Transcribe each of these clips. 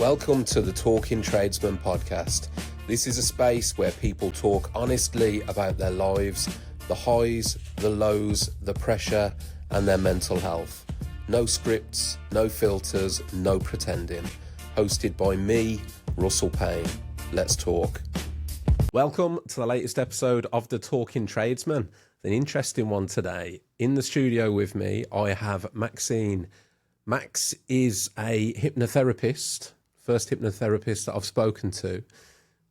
Welcome to the Talking Tradesman podcast. This is a space where people talk honestly about their lives, the highs, the lows, the pressure, and their mental health. No scripts, no filters, no pretending. Hosted by me, Russell Payne. Let's talk. Welcome to the latest episode of the Talking Tradesman. An interesting one today. In the studio with me, I have Maxine. Max is a hypnotherapist, first hypnotherapist that I've spoken to.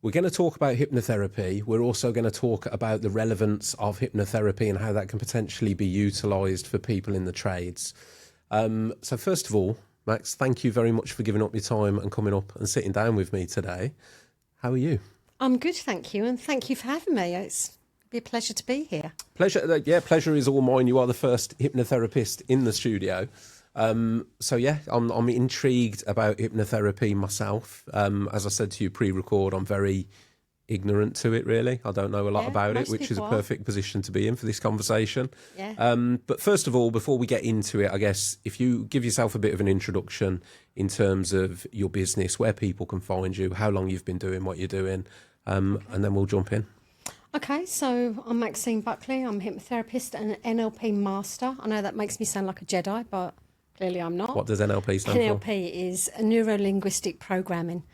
We're going to talk about hypnotherapy. We're also going to talk about the relevance of hypnotherapy and how that can potentially be utilised for people in the trades. So first of all, Max, thank you very much for giving up your time and coming up and sitting down with me today. How are you? I'm good, thank you. And thank you for having me. It's be a pleasure to be here. Pleasure is all mine. You are the first hypnotherapist in the studio. I'm intrigued about hypnotherapy myself. As I said to you pre-record, I'm very ignorant to it, really. I don't know a lot about it, which is a perfect position to be in for this conversation. Yeah. But first of all, before we get into it, I guess if you give yourself a bit of an introduction in terms of your business, where people can find you, how long you've been doing what you're doing, and then we'll jump in. Okay, so I'm Maxine Buckley. I'm a hypnotherapist and an NLP master. I know that makes me sound like a Jedi, but clearly I'm not. What does NLP stand for? NLP is neuro-linguistic programming.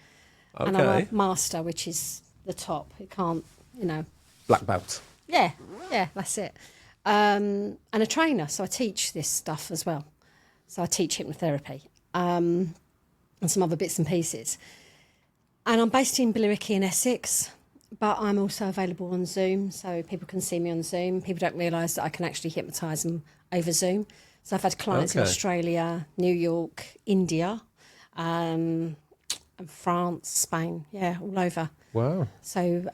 Okay. And I'm a master, which is the top. It can't, Black belt. Yeah, that's it. And a trainer, so I teach this stuff as well. So I teach hypnotherapy and some other bits and pieces. And I'm based in Billericay in Essex. But I'm also available on Zoom, so people can see me on Zoom. People don't realise that I can actually hypnotise them over Zoom. So I've had clients in Australia, New York, India, and France, Spain, all over. Wow. So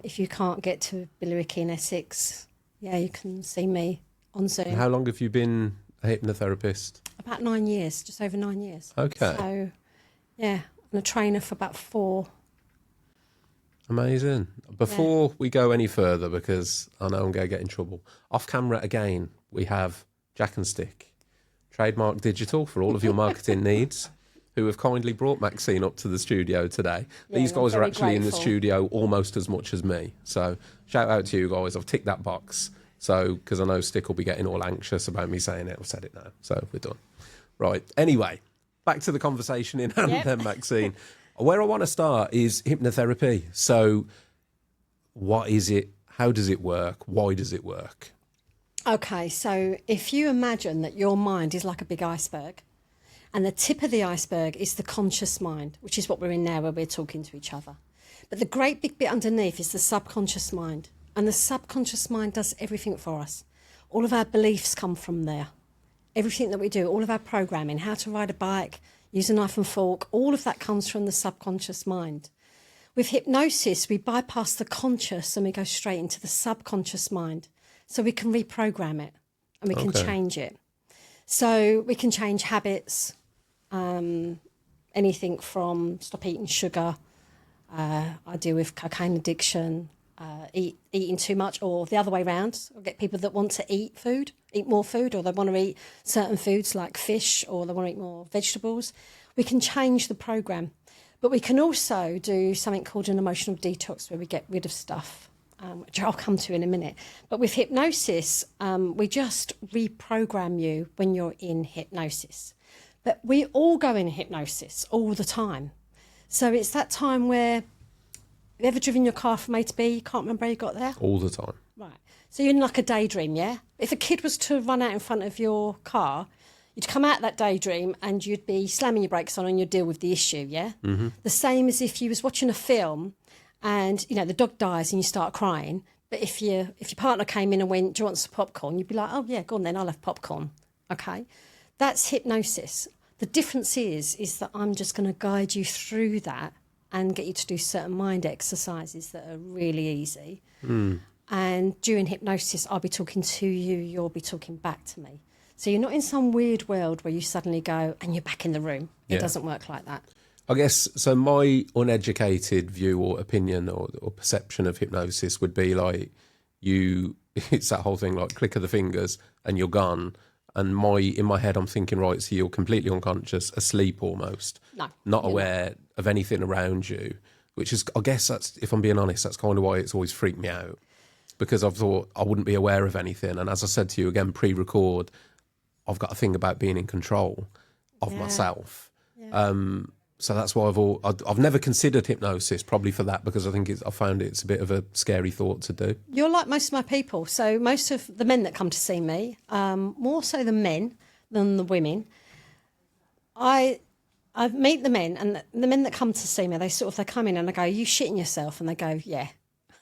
if you can't get to Billericay in Essex, you can see me on Zoom. And how long have you been a hypnotherapist? About 9 years, just over 9 years. Okay. So, I'm a trainer for about 4. Amazing. Before we go any further, because I know I'm going to get in trouble, off camera again, we have Jack and Stick, Trademark Digital for all of your marketing needs, who have kindly brought Maxine up to the studio today. These guys are actually in the studio almost as much as me. So shout out to you guys. I've ticked that box. So, because I know Stick will be getting all anxious about me saying it. I've said it now. So we're done. Right. Anyway, back to the conversation in hand then, Maxine. Where I want to start is hypnotherapy. So what is it? How does it work? Why does it work? Okay, so if you imagine that your mind is like a big iceberg and the tip of the iceberg is the conscious mind, which is what we're in now where we're talking to each other. But the great big bit underneath is the subconscious mind. And the subconscious mind does everything for us. All of our beliefs come from there. Everything that we do, all of our programming, how to ride a bike, use a knife and fork, all of that comes from the subconscious mind. With hypnosis, we bypass the conscious and we go straight into the subconscious mind. So we can reprogram it and we can change it. So we can change habits, anything from stop eating sugar. I deal with cocaine addiction, eating too much, or the other way around. I get people that want to eat more food, or they want to eat certain foods like fish, or they want to eat more vegetables. We can change the program. But we can also do something called an emotional detox where we get rid of stuff, which I'll come to in a minute. But with hypnosis, we just reprogram you when you're in hypnosis. But we all go in hypnosis all the time. So it's that time where, you ever driven your car from A to B, you can't remember how you got there? All the time. Right. So you're in like a daydream, yeah? If a kid was to run out in front of your car, you'd come out that daydream and you'd be slamming your brakes on and you'd deal with the issue, yeah? Mm-hmm. The same as if you was watching a film and, the dog dies and you start crying. But if your partner came in and went, do you want some popcorn? You'd be like, oh, yeah, go on then, I'll have popcorn. Okay? That's hypnosis. The difference is that I'm just going to guide you through that and get you to do certain mind exercises that are really easy. Mm. And during hypnosis, I'll be talking to you, you'll be talking back to me. So you're not in some weird world where you suddenly go and you're back in the room. It doesn't work like that. I guess, so my uneducated view or opinion or perception of hypnosis would be like it's that whole thing like click of the fingers and you're gone And in my head, I'm thinking, right, so you're completely unconscious, asleep almost, not aware of anything around you, which is, I guess that's, if I'm being honest, that's kind of why it's always freaked me out, because I've thought I wouldn't be aware of anything. And as I said to you again, pre-record, I've got a thing about being in control of myself. So that's why I've never considered hypnosis, probably for that, because I found it's a bit of a scary thought to do. You're like most of my people. So most of the men that come to see me, more so the men than the women, I meet the men, and the men that come to see me, they come in and I go, "You shitting yourself?" And they go, "Yeah."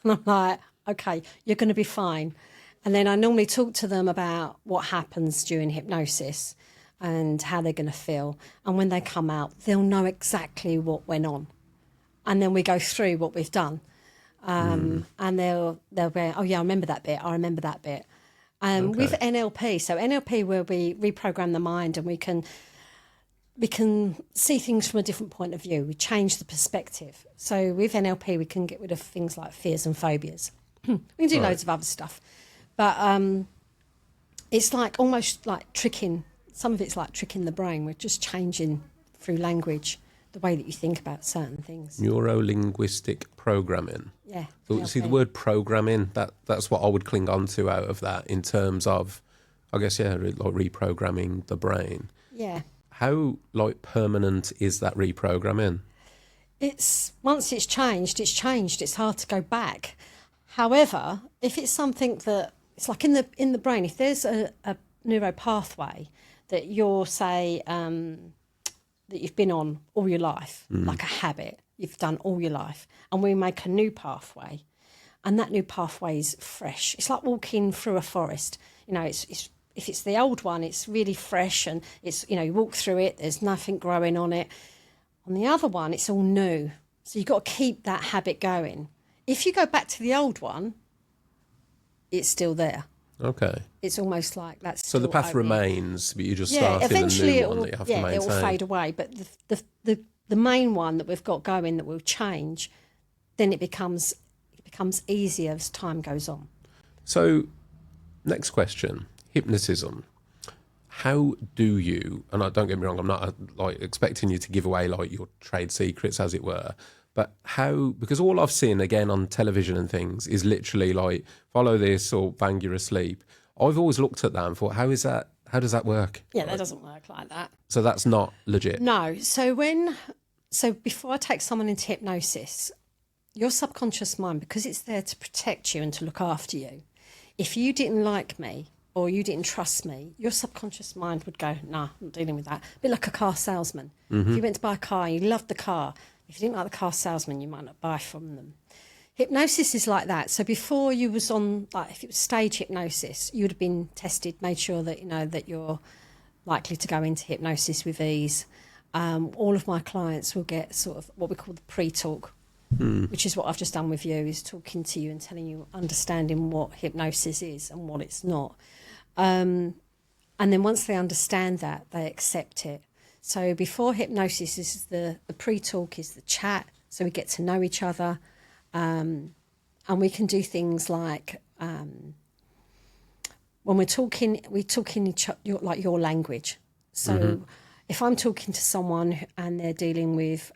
And I'm like, "Okay, you're going to be fine." And then I normally talk to them about what happens during hypnosis and how they're going to feel. And when they come out, they'll know exactly what went on. And then we go through what we've done. And they'll be, "Oh, yeah, I remember that bit. I remember that bit." With NLP, so NLP, where we reprogram the mind and we can see things from a different point of view. We change the perspective. So with NLP, we can get rid of things like fears and phobias. We can do loads of other stuff. But it's like almost like tricking. Some of it's like tricking the brain. We're just changing through language the way that you think about certain things. Neuro-linguistic programming. Yeah. So, see, the word programming, that's what I would cling on to out of that in terms of, I guess, like reprogramming the brain. Yeah. How, permanent is that reprogramming? Once it's changed, it's changed. It's hard to go back. However, if it's something that, it's like in the brain, if there's a neuro pathway that you're, say, that you've been on all your life, like a habit you've done all your life, and we make a new pathway, and that new pathway is fresh. It's like walking through a forest. It's if it's the old one, it's really fresh, and it's, you walk through it, there's nothing growing on it. On the other one, it's all new. So you've got to keep that habit going. If you go back to the old one, it's still there. Okay. It's almost like that's so the path remains, but you just start in a new one that you have to maintain. It will fade away. But the main one that we've got going that will change, then it becomes easier as time goes on. So, next question: hypnotism. How do you? And don't get me wrong, I'm not expecting you to give away your trade secrets, as it were. But how? Because all I've seen again on television and things is literally follow this or bang, you're asleep. I've always looked at that and thought, how does that work? Yeah, that doesn't work like that. So that's not legit. No. So before I take someone into hypnosis, your subconscious mind, because it's there to protect you and to look after you, if you didn't like me or you didn't trust me, your subconscious mind would go, "Nah, I'm not dealing with that." A bit like a car salesman. If you went to buy a car and you loved the car, if you didn't like the car salesman, you might not buy from them. Hypnosis is like that. So before you was on, if it was stage hypnosis, you would have been tested, made sure that that you're likely to go into hypnosis with ease. All of my clients will get sort of what we call the pre-talk, which is what I've just done with you, is talking to you and telling you, understanding what hypnosis is and what it's not. And then once they understand that, they accept it. So before hypnosis is the pre-talk, is the chat, so we get to know each other, and we can do things like when we're talking your language. So if I'm talking to someone and they're dealing with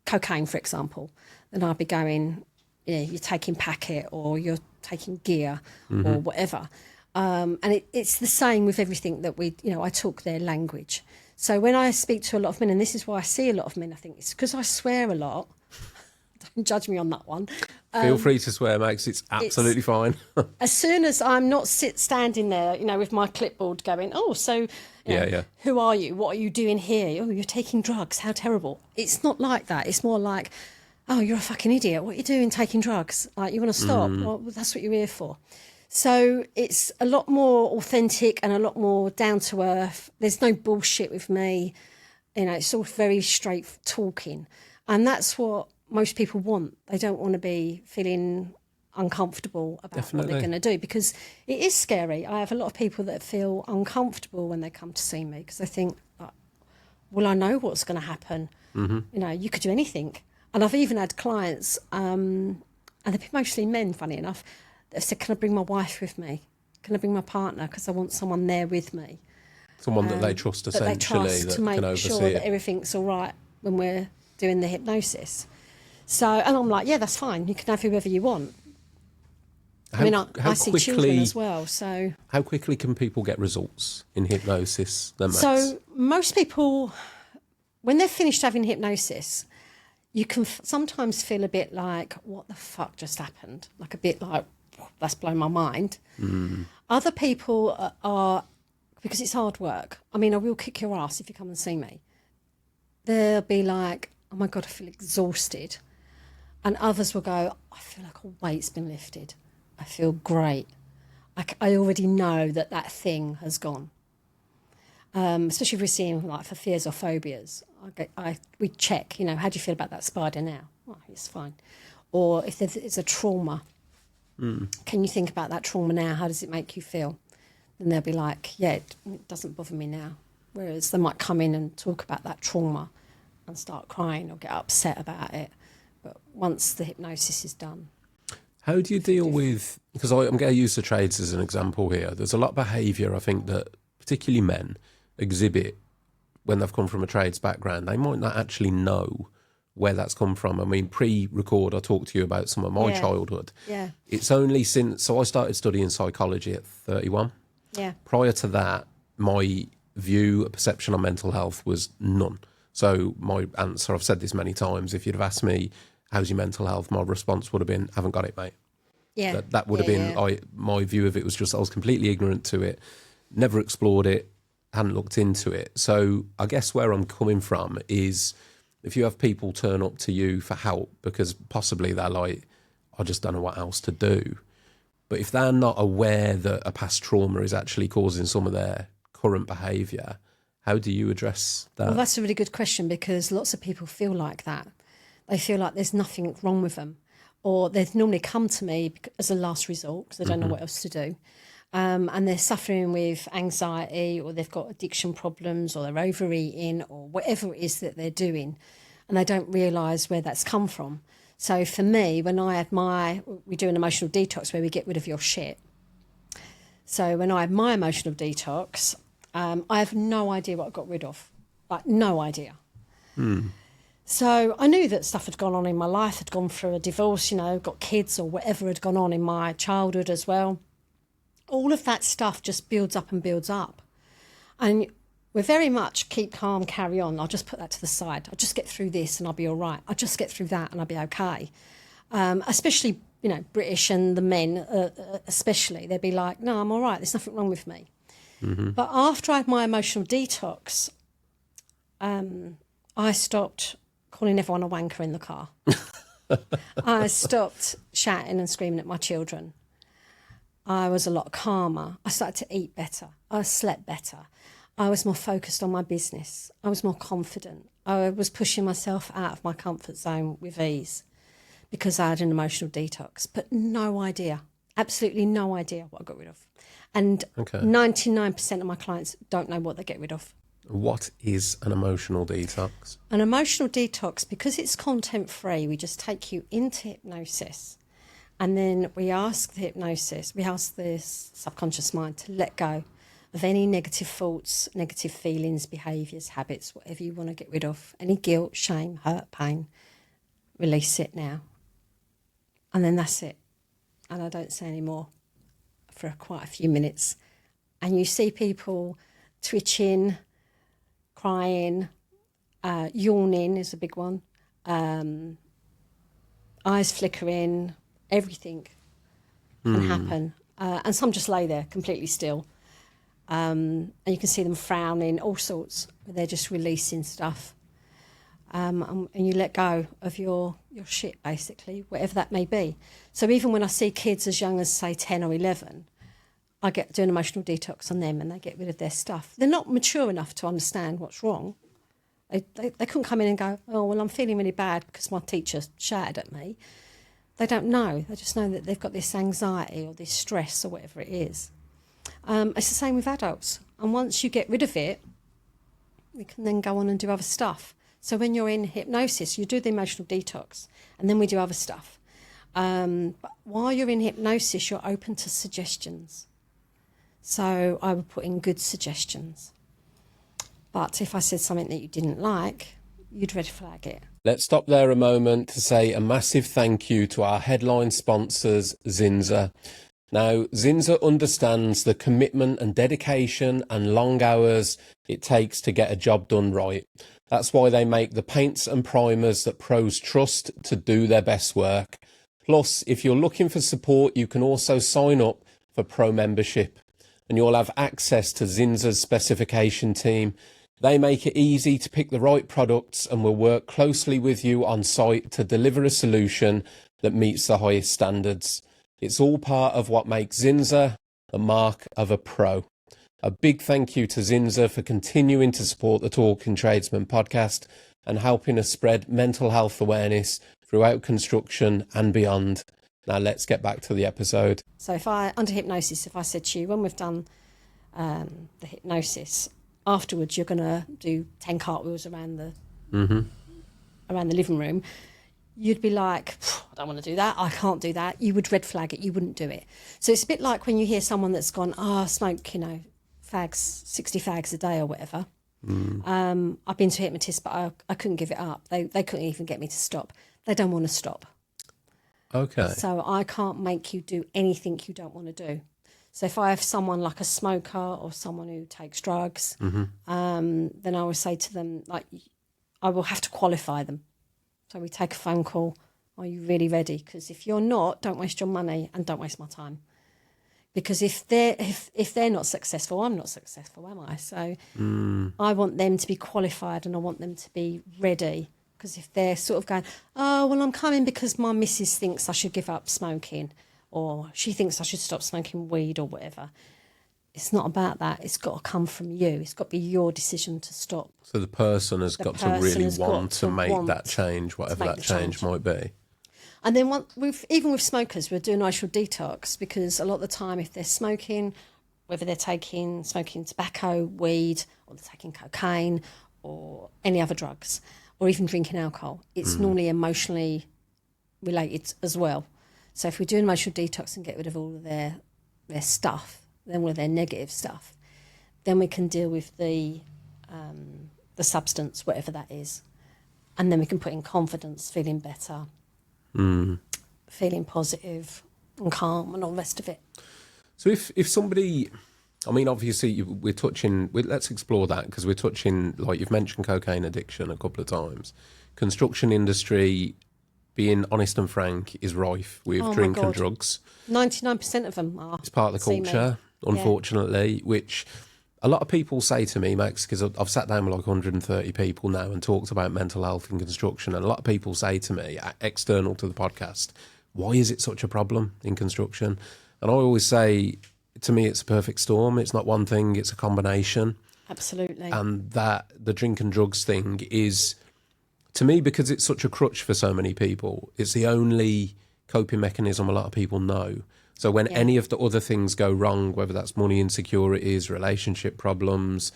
cocaine, for example, then I'll be going, you're taking packet or you're taking gear or whatever. And it's the same with everything that I talk their language. So when I speak to a lot of men, and this is why I see a lot of men, I think it's because I swear a lot. Don't judge me on that one. Feel free to swear, Max. It's absolutely fine. As soon as I'm not standing there, with my clipboard going, "Oh, so who are you? What are you doing here? Oh, you're taking drugs. How terrible." It's not like that. It's more like, "Oh, you're a fucking idiot. What are you doing taking drugs? You want to stop? Well, that's what you're here for." So it's a lot more authentic and a lot more down to earth. There's no bullshit with me. It's all very straight talking. And that's what most people want. They don't want to be feeling uncomfortable about what they're going to do, because it is scary. I have a lot of people that feel uncomfortable when they come to see me because they think, well, I know what's going to happen. You could do anything. And I've even had clients, and they're mostly men, funny enough, that have said, "Can I bring my wife with me? Can I bring my partner? Because I want someone there with me." Someone that they trust, essentially, that to make can oversee sure it. that everything's all right when we're doing the hypnosis. So, and I'm like, yeah, that's fine. You can have whoever you want. I see children as well. So, how quickly can people get results in hypnosis? Then, Max? So most people, when they're finished having hypnosis, you can sometimes feel a bit like, what the fuck just happened? Like a bit like, that's blown my mind. Other people are, because it's hard work. I mean, I will kick your ass if you come and see me. They'll be like, oh my God, I feel exhausted. And others will go, I feel like a weight's been lifted. I feel great. I already know that thing has gone. Especially if we're seeing like for fears or phobias. We check, how do you feel about that spider now? Oh, it's fine. Or if it's a trauma, can you think about that trauma now? How does it make you feel? And they'll be like, yeah, it doesn't bother me now. Whereas they might come in and talk about that trauma and start crying or get upset about it. But once the hypnosis is done. How do you deal with, because I'm going to use the trades as an example here. There's a lot of behaviour, I think, that particularly men exhibit when they've come from a trades background. They might not actually know where that's come from. I mean, pre-record, I talked to you about some of my childhood. Yeah. It's only since, so I started studying psychology at 31. Yeah. Prior to that, my perception on mental health was none. So my answer, I've said this many times, if you'd have asked me, how's your mental health? My response would have been, haven't got it, mate. Yeah. That would have been, my view of it was just, I was completely ignorant to it, never explored it, hadn't looked into it. So I guess where I'm coming from is if you have people turn up to you for help because possibly they're like, I just don't know what else to do. But if they're not aware that a past trauma is actually causing some of their current behaviour, how do you address that? Well, that's a really good question because lots of people feel like that. They feel like there's nothing wrong with them, or they've normally come to me as a last resort because they don't know what else to do. And they're suffering with anxiety, or they've got addiction problems, or they're overeating, or whatever it is that they're doing, and they don't realise where that's come from. So for me, when I had we do an emotional detox where we get rid of your shit. So when I had my emotional detox, I have no idea what I got rid of, like no idea. So I knew that stuff had gone on in my life, had gone through a divorce, got kids or whatever had gone on in my childhood as well. All of that stuff just builds up and builds up. And we're very much keep calm, carry on. I'll just put that to the side. I'll just get through this and I'll be all right. I'll just get through that and I'll be okay. Especially, British and the men especially, they'd be like, no, I'm all right. There's nothing wrong with me. But after I had my emotional detox, I stopped calling everyone a wanker in the car. I stopped shouting and screaming at my children. I was a lot calmer. I started to eat better. I slept better. I was more focused on my business. I was more confident. I was pushing myself out of my comfort zone with ease because I had an emotional detox, but no idea, absolutely no idea what I got rid of. And 99% of my clients don't know what they get rid of. What is an emotional detox? An emotional detox, because it's content free, we just take you into hypnosis. And then we ask the subconscious mind to let go of any negative thoughts, negative feelings, behaviours, habits, whatever you want to get rid of. Any guilt, shame, hurt, pain, release it now. And then that's it. And I don't say any more for quite a few minutes. And you see people twitching, crying, yawning is a big one, eyes flickering, everything can happen. And some just lay there completely still. And you can see them frowning, all sorts. They're just releasing stuff. And you let go of your shit, basically, whatever that may be. So even when I see kids as young as, say, 10 or 11, I do an emotional detox on them and they get rid of their stuff. They're not mature enough to understand what's wrong. They couldn't come in and go, oh, well, I'm feeling really bad because my teacher shouted at me. They don't know. They just know that they've got this anxiety or this stress or whatever it is. It's the same with adults. And once you get rid of it, we can then go on and do other stuff. So when you're in hypnosis, you do the emotional detox and then we do other stuff. But while you're in hypnosis, you're open to suggestions. So I would put in good suggestions. But if I said something that you didn't like, you'd red flag it. Let's stop there a moment to say a massive thank you to our headline sponsors, Zinza. Now, Zinza understands the commitment and dedication and long hours it takes to get a job done right. That's why they make the paints and primers that pros trust to do their best work. Plus, if you're looking for support, you can also sign up for pro membership and you'll have access to Zinza's specification team. They make it easy to pick the right products and will work closely with you on site to deliver a solution that meets the highest standards. It's all part of what makes Zinza the mark of a pro. A big thank you to Zinza for continuing to support the Talking Tradesman podcast and helping us spread mental health awareness throughout construction and beyond. Now let's get back to the episode. So under hypnosis, if I said to you, when we've done the hypnosis, afterwards you're going to do 10 cartwheels around the living room, you'd be like, I don't want to do that, I can't do that. You would red flag it, you wouldn't do it. So it's a bit like when you hear someone that's gone, I smoke, fags, 60 fags a day or whatever. I've been to a hypnotist, but I couldn't give it up. They couldn't even get me to stop. They don't want to stop. Okay. So I can't make you do anything you don't want to do. So if I have someone like a smoker or someone who takes drugs, then I will say to them, like, I will have to qualify them. So we take a phone call. Are you really ready? Because if you're not, don't waste your money and don't waste my time. Because if they're not successful, I'm not successful, am I? So I want them to be qualified and I want them to be ready. Because if they're sort of going, oh, well, I'm coming because my missus thinks I should give up smoking or she thinks I should stop smoking weed or whatever. It's not about that. It's got to come from you. It's got to be your decision to stop. So the person has got to really want to make that change, whatever that change might be. And then even with smokers, we're doing initial detox because a lot of the time if they're smoking, whether they're smoking tobacco, weed, or they're taking cocaine or any other drugs, or even drinking alcohol, it's normally emotionally related as well. So if we do an emotional detox and get rid of all of their stuff, then all of their negative stuff, then we can deal with the substance, whatever that is. And then we can put in confidence, feeling better, feeling positive and calm and all the rest of it. So if somebody, I mean, obviously let's explore that because we're touching, like you've mentioned cocaine addiction a couple of times. Construction industry, being honest and frank, is rife with drink and drugs. 99% of them are. It's part of the culture, unfortunately, which a lot of people say to me, Max, because I've sat down with like 130 people now and talked about mental health in construction, and a lot of people say to me, external to the podcast, why is it such a problem in construction? And I always say, to me, it's a perfect storm. It's not one thing, it's a combination. Absolutely. And that the drink and drugs thing is, to me, because it's such a crutch for so many people, it's the only coping mechanism a lot of people know. So when any of the other things go wrong, whether that's money insecurities, relationship problems,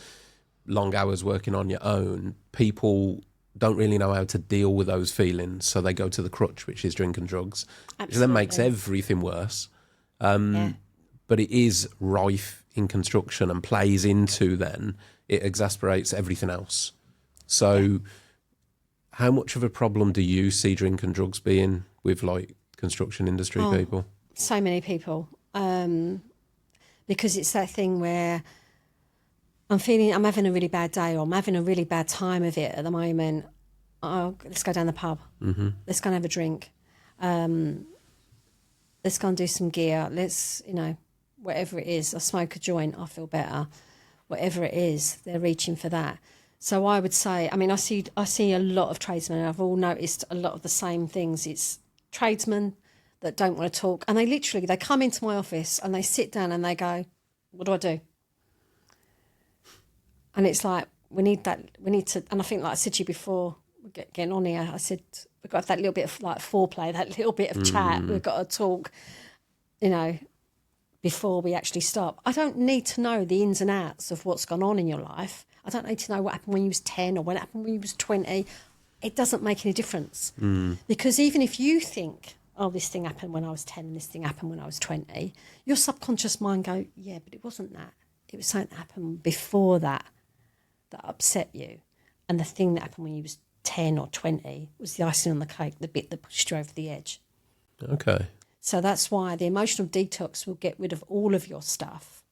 long hours working on your own, people don't really know how to deal with those feelings. So they go to the crutch, which is drink and drugs, which then makes everything worse. But it is rife in construction and plays into then, it exasperates everything else. So how much of a problem do you see drink and drugs being with like construction industry people? So many people, because it's that thing where I'm having a really bad day or I'm having a really bad time of it at the moment. Oh, let's go down the pub. Let's go and have a drink. Let's go and do some gear. Let's, whatever it is, I smoke a joint, I feel better. Whatever it is, they're reaching for that. So I would say, I see a lot of tradesmen, and I've all noticed a lot of the same things. It's tradesmen that don't want to talk, and they come into my office and they sit down and they go, what do I do? And it's like, we need to, and I think, like I said to you before, getting on here, I said, we've got to have that little bit of like foreplay, that little bit of chat, we've got to talk, before we actually stop. I don't need to know the ins and outs of what's gone on in your life. I don't need to know what happened when you was 10 or what happened when you was 20. It doesn't make any difference. Because even if you think, oh, this thing happened when I was 10 and this thing happened when I was 20, your subconscious mind go, yeah, but it wasn't that. It was something that happened before that that upset you and the thing that happened when you was 10 or 20 was the icing on the cake, the bit that pushed you over the edge. Okay. So that's why the emotional detox will get rid of all of your stuff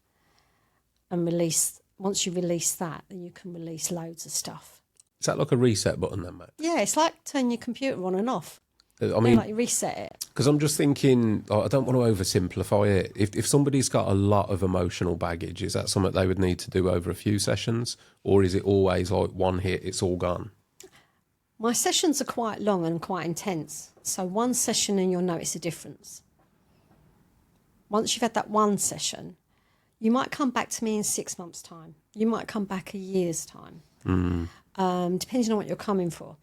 and release. Once you release that, then you can release loads of stuff. Is that like a reset button then, Max? Yeah, it's like turning your computer on and off. I mean, like you reset it. because I'm just thinking, I don't want to oversimplify it. If somebody's got a lot of emotional baggage, is that something they would need to do over a few sessions? Or is it always like one hit, it's all gone? My sessions are quite long and quite intense. So one session and you'll notice a difference. Once you've had that one session, you might come back to me in 6 months' time. You might come back a year's time, depending on what you're coming for.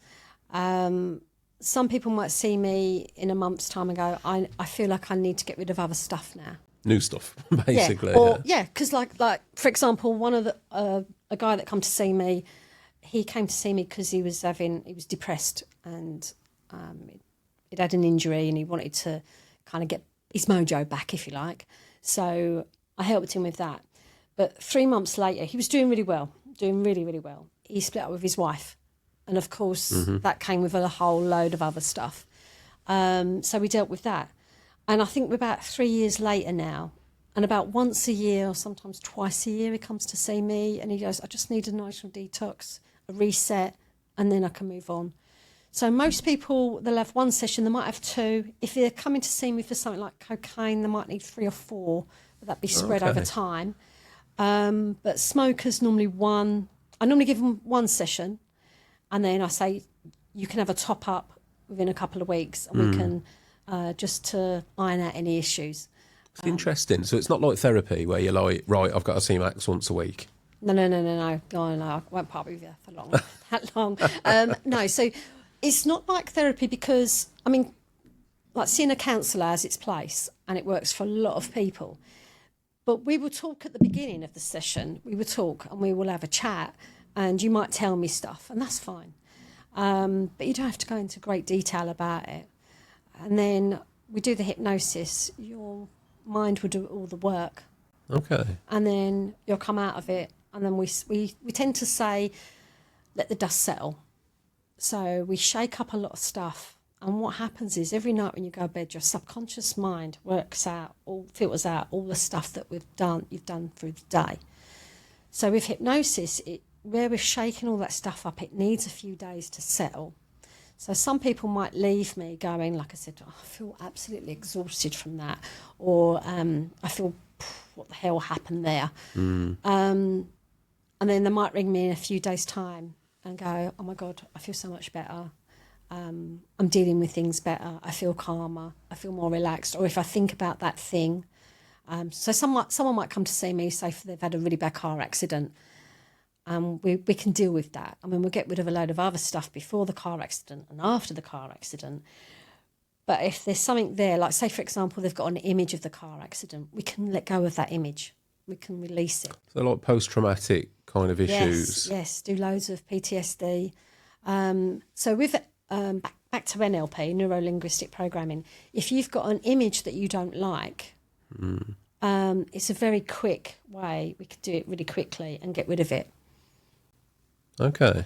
Some people might see me in a month's time and go, I feel like I need to get rid of other stuff now. New stuff, basically. Yeah, because like for example, one of the a guy that come to see me, he came to see me because he was depressed and he'd had an injury and he wanted to kind of get his mojo back, if you like. So I helped him with that. But 3 months later, he was doing really well, doing really, really well. He split up with his wife. And of course, that came with a whole load of other stuff. So we dealt with that. And I think we're about 3 years later now, and about once a year or sometimes twice a year, he comes to see me and he goes, I just need an emotional detox, a reset, and then I can move on. So most people, they'll have one session, they might have two. If they're coming to see me for something like cocaine, they might need 3 or 4, but that'd be spread over time. But smokers, normally one. I normally give them one session, and then I say, you can have a top up within a couple of weeks, and we can just to iron out any issues. It's interesting. So it's not like therapy where you're like, right, I've got to see Max once a week. No. I won't part with you for that long. No, so it's not like therapy because, I mean, like seeing a counsellor has its place and it works for a lot of people. But we will talk at the beginning of the session. We will talk and we will have a chat and you might tell me stuff and that's fine. But you don't have to go into great detail about it. And then we do the hypnosis. Your mind will do all the work. Okay. And then you'll come out of it. And then we tend to say, let the dust settle. So we shake up a lot of stuff. And what happens is every night when you go to bed, your subconscious mind filters out all the stuff that you've done through the day. So with hypnosis, where we're shaking all that stuff up, it needs a few days to settle. So some people might leave me going, like I said, I feel absolutely exhausted from that. Or I feel, what the hell happened there? And then they might ring me in a few days' time and go, oh my God, I feel so much better. I'm dealing with things better. I feel calmer. I feel more relaxed. Or if I think about that thing. So someone might come to see me, say if they've had a really bad car accident. We can deal with that. I mean, we'll get rid of a load of other stuff before the car accident and after the car accident. But if there's something there, like say, for example, they've got an image of the car accident, we can let go of that image. We can release it. So like post-traumatic kind of issues. Yes, do loads of PTSD. So with back to NLP, neuro-linguistic programming, if you've got an image that you don't like, it's a very quick way. We could do it really quickly and get rid of it. Okay.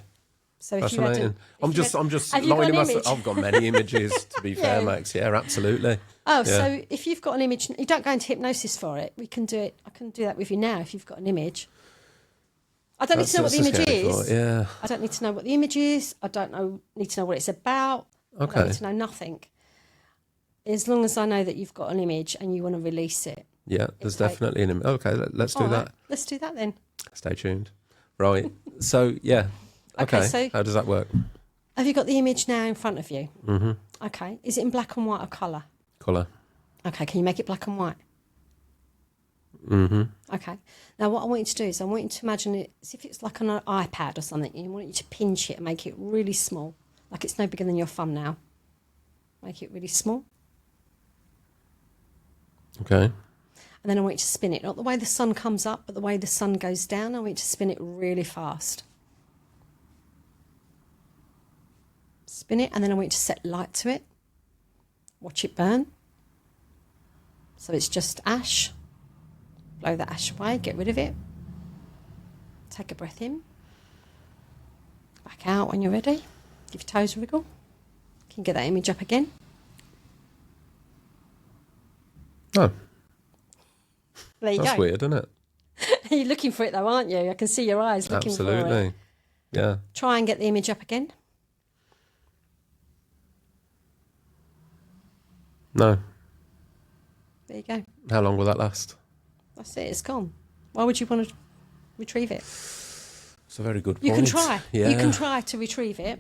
So if fascinating. I'm just lining myself. I've got many images, to be fair, Max. Yeah, absolutely. Oh, yeah. So if you've got an image, you don't go into hypnosis for it. We can do it. I can do that with you now if you've got an image. I don't need to know what the image is. Yeah. I don't need to know what the image is. I don't need to know what it's about. Okay. I don't need to know nothing. As long as I know that you've got an image and you want to release it. Yeah, there's definitely an image. Okay, let's do that. Let's do that then. Stay tuned. Right. So, yeah. Okay, so how does that work? Have you got the image now in front of you? Mm-hmm. Okay. Is it in black and white or colour? Colour. Okay, can you make it black and white? Mm-hmm. Okay. Now what I want you to do is I want you to imagine it as if it's like on an iPad or something. I want you to pinch it and make it really small, like it's no bigger than your thumb now. Make it really small. Okay. And then I want you to spin it, not the way the sun comes up, but the way the sun goes down. I want you to spin it really fast. Spin it, and then I want you to set light to it. Watch it burn. So it's just ash. Blow that ash away, get rid of it. Take a breath in. Back out when you're ready. Give your toes a wriggle. Can you get that image up again? Oh, There you that's go. weird, isn't it? You're looking for it though, aren't you? I can see your eyes looking for it. Absolutely. Yeah. Try and get the image up again. No. There you go. How long will that last? That's it. It's gone. Why would you want to retrieve it? It's a very good point. You can try. Yeah. You can try to retrieve it.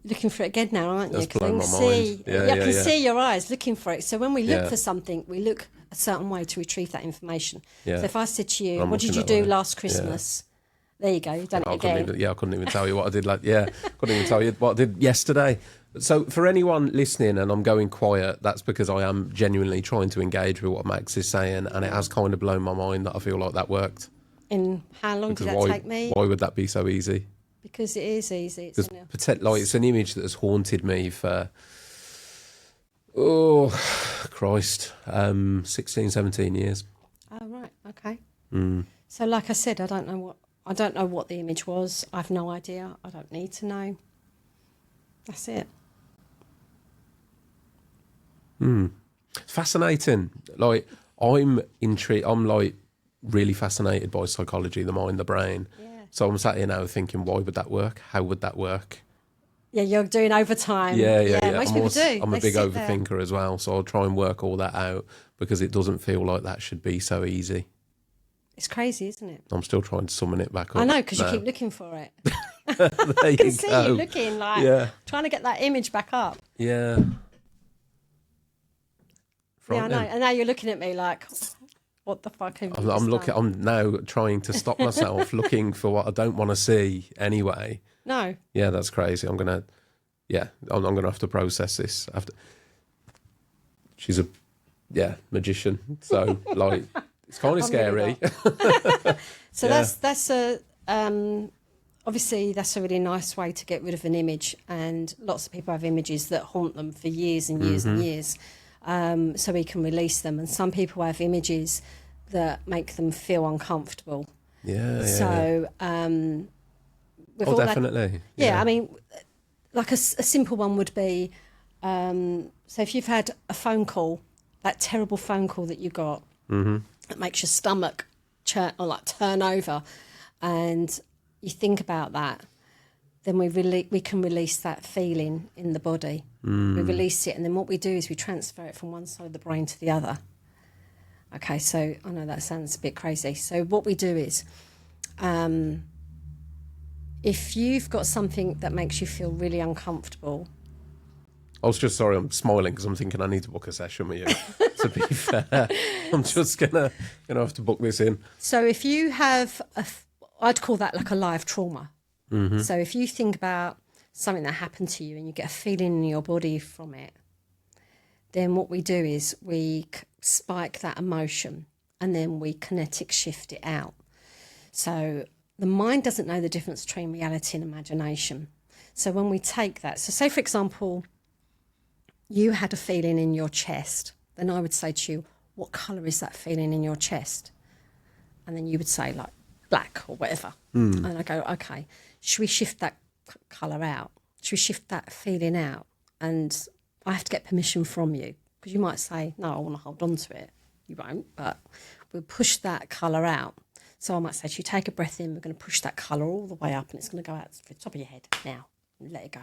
Looking for it again now, aren't you? That's 'Cause I blown can my see, mind. Yeah, I can see your eyes looking for it. So when we look Yeah. for something, we look a certain way to retrieve that information. Yeah. So if I said to you, I'm what did looking you that do way. last Christmas? There you go. You've done it I couldn't again. even, I couldn't even tell you what I did. Couldn't even tell you what I did yesterday. So for anyone listening, and I'm going quiet, that's because I am genuinely trying to engage with what Max is saying, and it has kind of blown my mind that I feel like that worked. And how long Because did that take me? why would that be so easy? Because it is easy. It's It's an image that has haunted me for, oh, Christ, 16, 17 years. Oh, right. Okay. Mm. So like I said, I don't know what the image was. I've no idea. I don't need to know. That's it. Fascinating. Like, I'm intrigued. I'm like really fascinated by psychology, the mind, the brain. Yeah. So I'm sat here now thinking, why would that work? How would that work? Yeah, you're doing overtime. Yeah. Most people do. I'm They a big sit there. overthinker as well, so I'll try and work all that out because it doesn't feel like that should be so easy. It's crazy, isn't it? I'm still trying to summon it back up. I know, because you now. keep looking for it. There I you can see go. you looking like trying to get that image back up. Yeah. Yeah, I know. Frightening. And now you're looking at me like, what the fuck have you I'm just looking. done? I'm now trying to stop myself looking for what I don't want to see anyway. No. Yeah, that's crazy. I'm gonna have to process this. She's a magician, so like it's kind of scary. So Yeah. that's a obviously that's a really nice way to get rid of an image, and lots of people have images that haunt them for years and years and years. So we can release them, and some people have images that make them feel uncomfortable. Yeah. So with all that- definitely. I mean, like a simple one would be, so if you've had a phone call, that terrible phone call that you got, that makes your stomach turn over, and you think about that, then we can release that feeling in the body. We release it, and then what we do is we transfer it from one side of the brain to the other. Okay, so I know that sounds a bit crazy. So what we do is, if you've got something that makes you feel really uncomfortable. I was just sorry. I'm smiling because I'm thinking I need to book a session with you. To be fair, I'm just gonna have to book this in. So if you have I'd call that like a live trauma. So if you think about something that happened to you and you get a feeling in your body from it, then what we do is we spike that emotion and then we kinetic shift it out. So the mind doesn't know the difference between reality and imagination. So when we take that, so say for example, you had a feeling in your chest, then I would say to you, what colour is that feeling in your chest? And then you would say like black or whatever. And I go, okay, should we shift that colour out? Should we shift that feeling out? And I have to get permission from you, because you might say, no, I want to hold on to it. You won't, but we'll push that colour out. So I might say to you, take a breath in, we're going to push that colour all the way up and it's going to go out to the top of your head now. And let it go.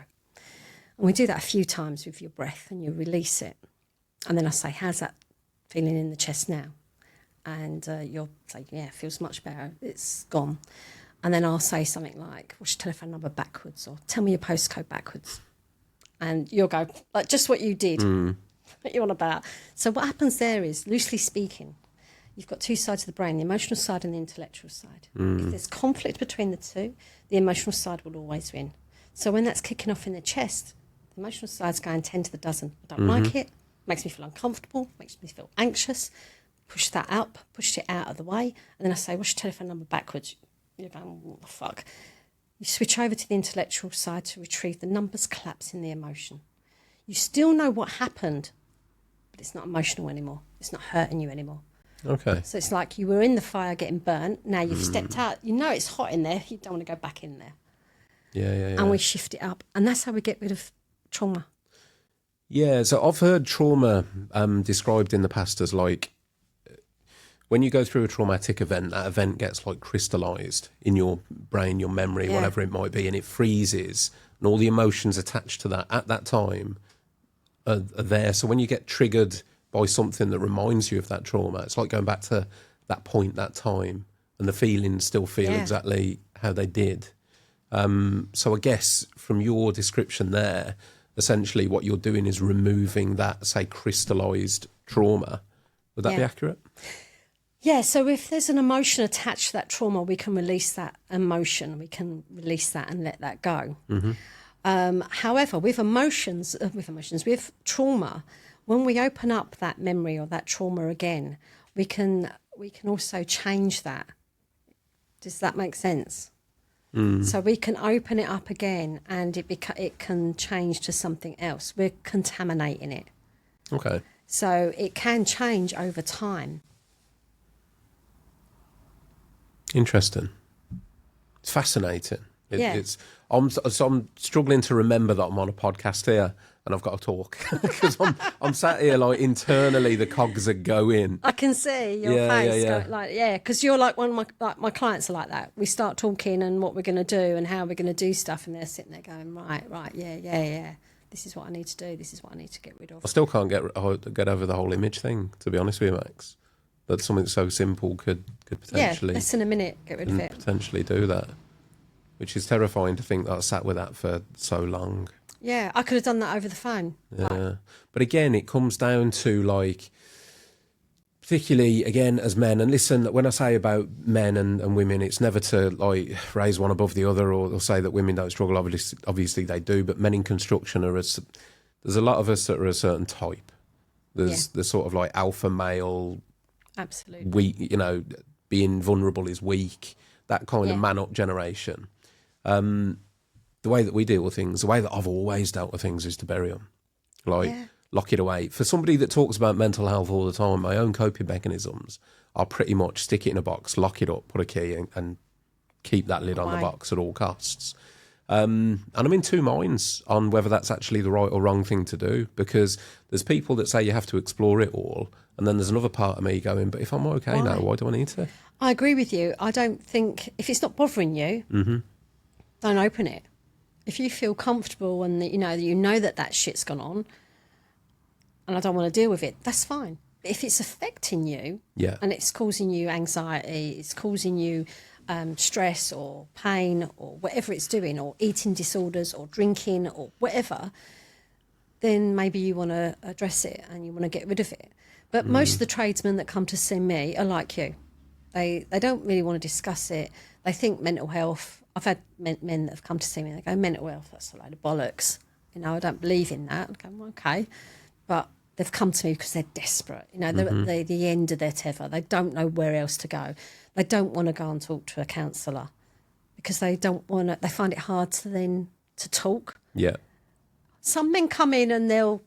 And we do that a few times with your breath and you release it. And then I say, how's that feeling in the chest now? And you'll say, yeah, it feels much better. It's gone. And then I'll say something like, what's your telephone number backwards? Or tell me your postcode backwards. And you'll go, like just what you did, what you're on about. So what happens there is, loosely speaking, you've got two sides of the brain, the emotional side and the intellectual side. If there's conflict between the two, the emotional side will always win. So when that's kicking off in the chest, the emotional side's going 10 to the dozen. I don't like it, makes me feel uncomfortable, makes me feel anxious. Push that up, push it out of the way. And then I say, what's your telephone number backwards? You're going, what the fuck? You switch over to the intellectual side to retrieve the numbers collapse in the emotion. You still know what happened, but it's not emotional anymore. It's not hurting you anymore. Okay. So it's like you were in the fire getting burnt. Now you've stepped out. You know it's hot in there. You don't want to go back in there. Yeah. And we shift it up. And that's how we get rid of trauma. Yeah, so I've heard trauma described in the past as like when you go through a traumatic event, that event gets like crystallized in your brain, your memory, whatever it might be, and it freezes, and all the emotions attached to that at that time are there. So when you get triggered by something that reminds you of that trauma, it's like going back to that point, that time, and the feelings still feel exactly how they did. So I guess from your description there, essentially what you're doing is removing that, say, crystallized trauma. Would that be accurate? Yeah, so if there's an emotion attached to that trauma, we can release that emotion. We can release that and let that go. However, with trauma, when we open up that memory or that trauma again, we can also change that. Does that make sense? So we can open it up again, and it can change to something else. We're contaminating it. Okay. So it can change over time. Interesting. It's fascinating. I'm struggling to remember that I'm on a podcast here and I've got to talk because I'm sat here like internally the cogs are going. I can see your face going like, because you're like one of my clients are like that. We start talking and what we're going to do and how we're going to do stuff, and they're sitting there going, right, yeah. This is what I need to do. This is what I need to get rid of. I still can't get over the whole image thing, to be honest with you, Max. That something so simple could potentially less than a minute get rid of it. Potentially do that, which is terrifying to think that I sat with that for so long. Yeah, I could have done that over the phone. Yeah, but again, it comes down to like, particularly again as men. And listen, when I say about men and women, it's never to like raise one above the other or say that women don't struggle. Obviously they do, but men in construction there's a lot of us that are a certain type. There's the sort of like alpha male. Absolutely. Weak, being vulnerable is weak. That kind of man up generation. The way that we deal with things, the way that I've always dealt with things is to bury them. Lock it away. For somebody that talks about mental health all the time, my own coping mechanisms are pretty much stick it in a box, lock it up, put a key in, and keep that lid on the box at all costs. And I'm in two minds on whether that's actually the right or wrong thing to do, because there's people that say you have to explore it all, and then there's another part of me going, but if I'm okay now, why do I need to? I agree with you. I don't think, if it's not bothering you, don't open it. If you feel comfortable and you know that shit's gone on and I don't want to deal with it, that's fine. But if it's affecting you and it's causing you anxiety, it's causing you stress or pain or whatever it's doing, or eating disorders or drinking or whatever, then maybe you want to address it and you want to get rid of it. But most of the tradesmen that come to see me are like you. They don't really want to discuss it. They think mental health. I've had men that have come to see me and they go, mental health, that's a load of bollocks. I don't believe in that. I go, well, okay. But they've come to me because they're desperate. They're at the end of their tether. They don't know where else to go. They don't want to go and talk to a counsellor because they don't want to. They find it hard to talk. Yeah. Some men come in and they'll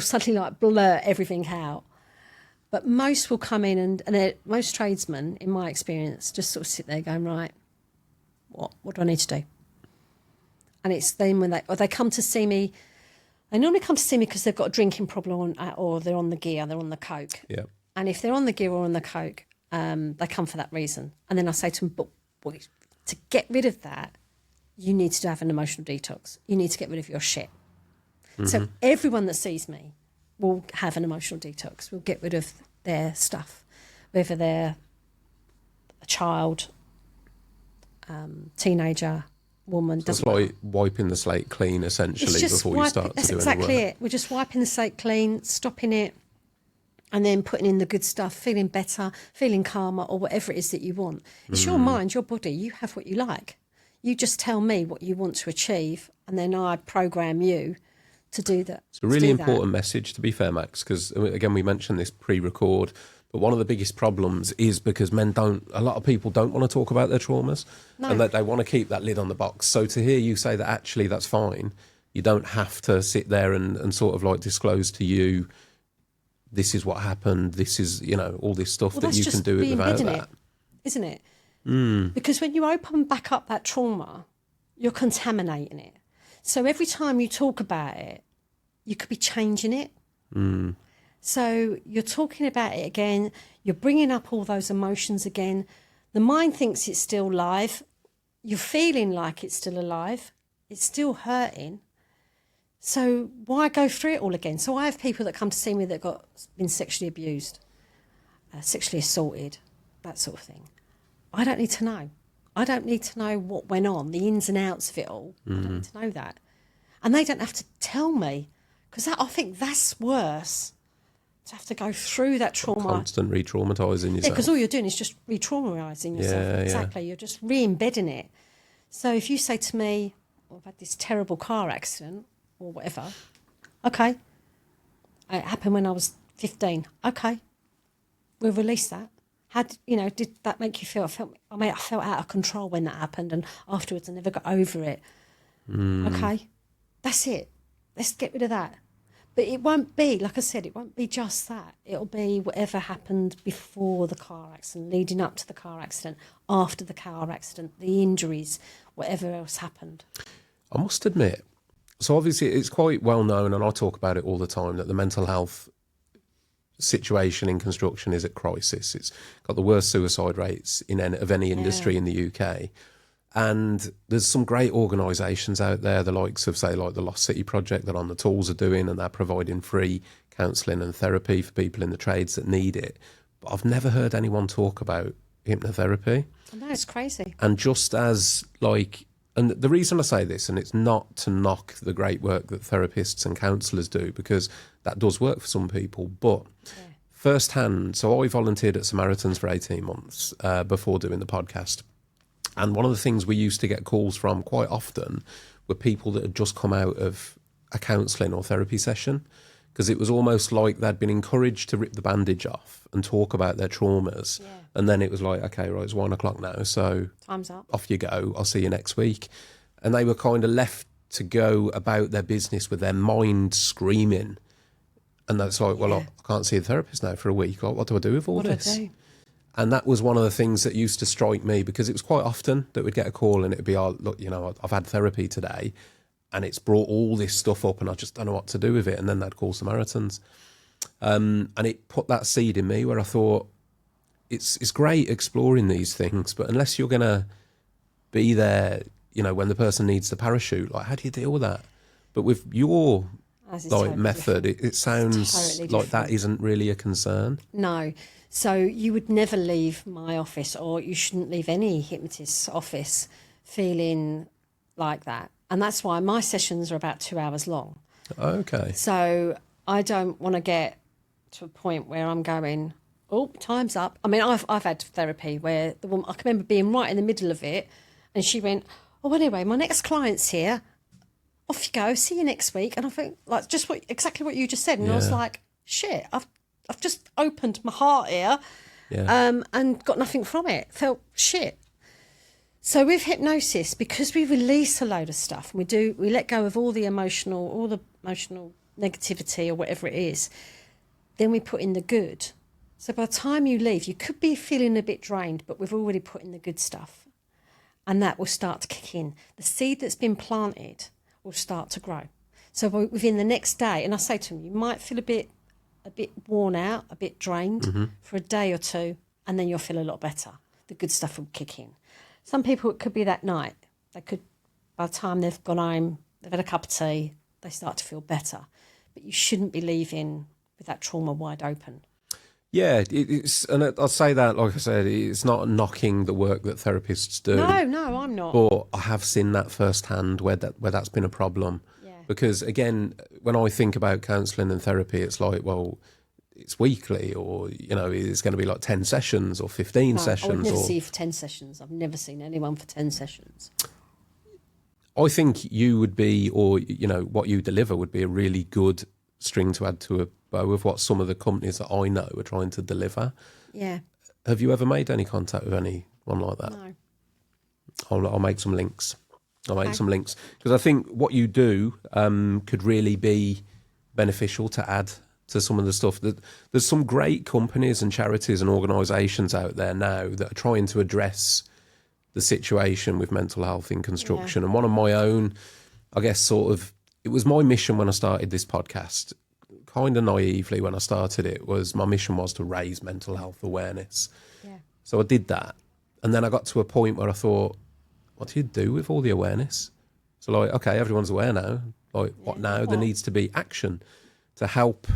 suddenly like blurt everything out. But most will come in and most tradesmen, in my experience, just sort of sit there going, right, what do I need to do? And it's then when they come to see me, they normally come to see me because they've got a drinking problem or they're on the gear, they're on the coke. Yeah. And if they're on the gear or on the coke, they come for that reason. And then I say to them, but to get rid of that, you need to have an emotional detox. You need to get rid of your shit. So everyone that sees me will have an emotional detox. We'll get rid of their stuff, whether they're a child, teenager, woman. So it's like wiping the slate clean, essentially, before you start to do any work. That's exactly it. We're just wiping the slate clean, stopping it, and then putting in the good stuff, feeling better, feeling calmer, or whatever it is that you want. It's your mind, your body. You have what you like. You just tell me what you want to achieve, and then I program you to do that. It's a really important message, to be fair, Max, because, again, we mentioned this pre-record, but one of the biggest problems is because a lot of people don't want to talk about their traumas and that they want to keep that lid on the box. So to hear you say that actually that's fine, you don't have to sit there and sort of like disclose to you this is what happened, this is, you know, all this stuff that you can do it without that. It, isn't it? Because when you open back up that trauma, you're contaminating it. So every time you talk about it, you could be changing it. So you're talking about it again, you're bringing up all those emotions again. The mind thinks it's still live. You're feeling like it's still alive. It's still hurting. So why go through it all again? So I have people that come to see me that been sexually abused, sexually assaulted, that sort of thing. I don't need to know. I don't need to know what went on, the ins and outs of it all. I don't need to know that. And they don't have to tell me, because I think that's worse, to have to go through that trauma. Constant re-traumatising yourself. Yeah, because all you're doing is just re-traumatising yourself. Yeah, exactly. You're just re-embedding it. So if you say to me, I've had this terrible car accident or whatever, okay, it happened when I was 15, okay, we'll release that. Did that make you feel? I felt out of control when that happened, and afterwards I never got over it. Okay, that's it. Let's get rid of that. But it won't be, like I said, it won't be just that. It'll be whatever happened before the car accident, leading up to the car accident, after the car accident, the injuries, whatever else happened. I must admit, so obviously it's quite well known, and I talk about it all the time, that the mental health situation in construction is at crisis. It's got the worst suicide rates of any industry in the UK. And there's some great organisations out there, the likes of, say, like the Lost City Project that On the Tools are doing, and they're providing free counselling and therapy for people in the trades that need it. But I've never heard anyone talk about hypnotherapy. I know, it's crazy. And just as, like, and the reason I say this, and it's not to knock the great work that therapists and counsellors do, because that does work for some people, but firsthand, so I volunteered at Samaritans for 18 months before doing the podcast. And one of the things we used to get calls from quite often were people that had just come out of a counselling or therapy session, because it was almost like they'd been encouraged to rip the bandage off and talk about their traumas. Yeah. And then it was like, okay, right, it's 1 o'clock now, so time's up. Off you go. I'll see you next week. And they were kind of left to go about their business with their mind screaming. And that's like, well, I can't see a therapist now for a week. Like, what do I do with all this? What do I do? And that was one of the things that used to strike me, because it was quite often that we'd get a call and it'd be, oh, look, you know, I've had therapy today and it's brought all this stuff up and I just don't know what to do with it. And then they'd call Samaritans. And it put that seed in me where I thought, it's great exploring these things, but unless you're going to be there, you know, when the person needs the parachute, like, how do you deal with that? But with your totally method, it sounds totally like that isn't really a concern. No. So you would never leave my office, or you shouldn't leave any hypnotist's office feeling like that. And that's why my sessions are about 2 hours long. Okay. So I don't want to get to a point where I'm going, oh, time's up. I mean, I've had therapy where the woman, I can remember being right in the middle of it, and she went, oh, anyway, my next client's here. Off you go. See you next week. And I think, like, just exactly what you just said. And I was like, shit, I've just opened my heart here and got nothing from it. Felt shit. So with hypnosis, because we release a load of stuff, and we let go of all the emotional negativity or whatever it is, then we put in the good. So by the time you leave, you could be feeling a bit drained, but we've already put in the good stuff. And that will start to kick in. The seed that's been planted will start to grow. So within the next day, and I say to them, you might feel a bit worn out, a bit drained for a day or two, and then you'll feel a lot better. The good stuff will kick in. Some people, it could be that night. They could, by the time they've gone home, they've had a cup of tea, they start to feel better. But you shouldn't be leaving with that trauma wide open. Yeah, it's, and I'll say that, like I said, it's not knocking the work that therapists do. No, I'm not. But I have seen that firsthand where that's been a problem. Because, again, when I think about counselling and therapy, it's like, well, it's weekly, or, you know, it's going to be like 10 sessions or 15 sessions. I would never see you for 10 sessions. I've never seen anyone for 10 sessions. I think you would be, or, you know, what you deliver would be a really good string to add to a bow of what some of the companies that I know are trying to deliver. Yeah. Have you ever made any contact with anyone like that? No. I'll make some links. Because I think what you do could really be beneficial to add to some of the stuff that there's some great companies and charities and organisations out there now that are trying to address the situation with mental health in construction. And one of my own, I guess, it was my mission when I started this podcast, kind of naively when I started it, was my mission was to raise mental health awareness. Yeah. So I did that. And then I got to a point where I thought, what do you do with all the awareness? So like, okay, everyone's aware now. Like, what now? There needs to be action to help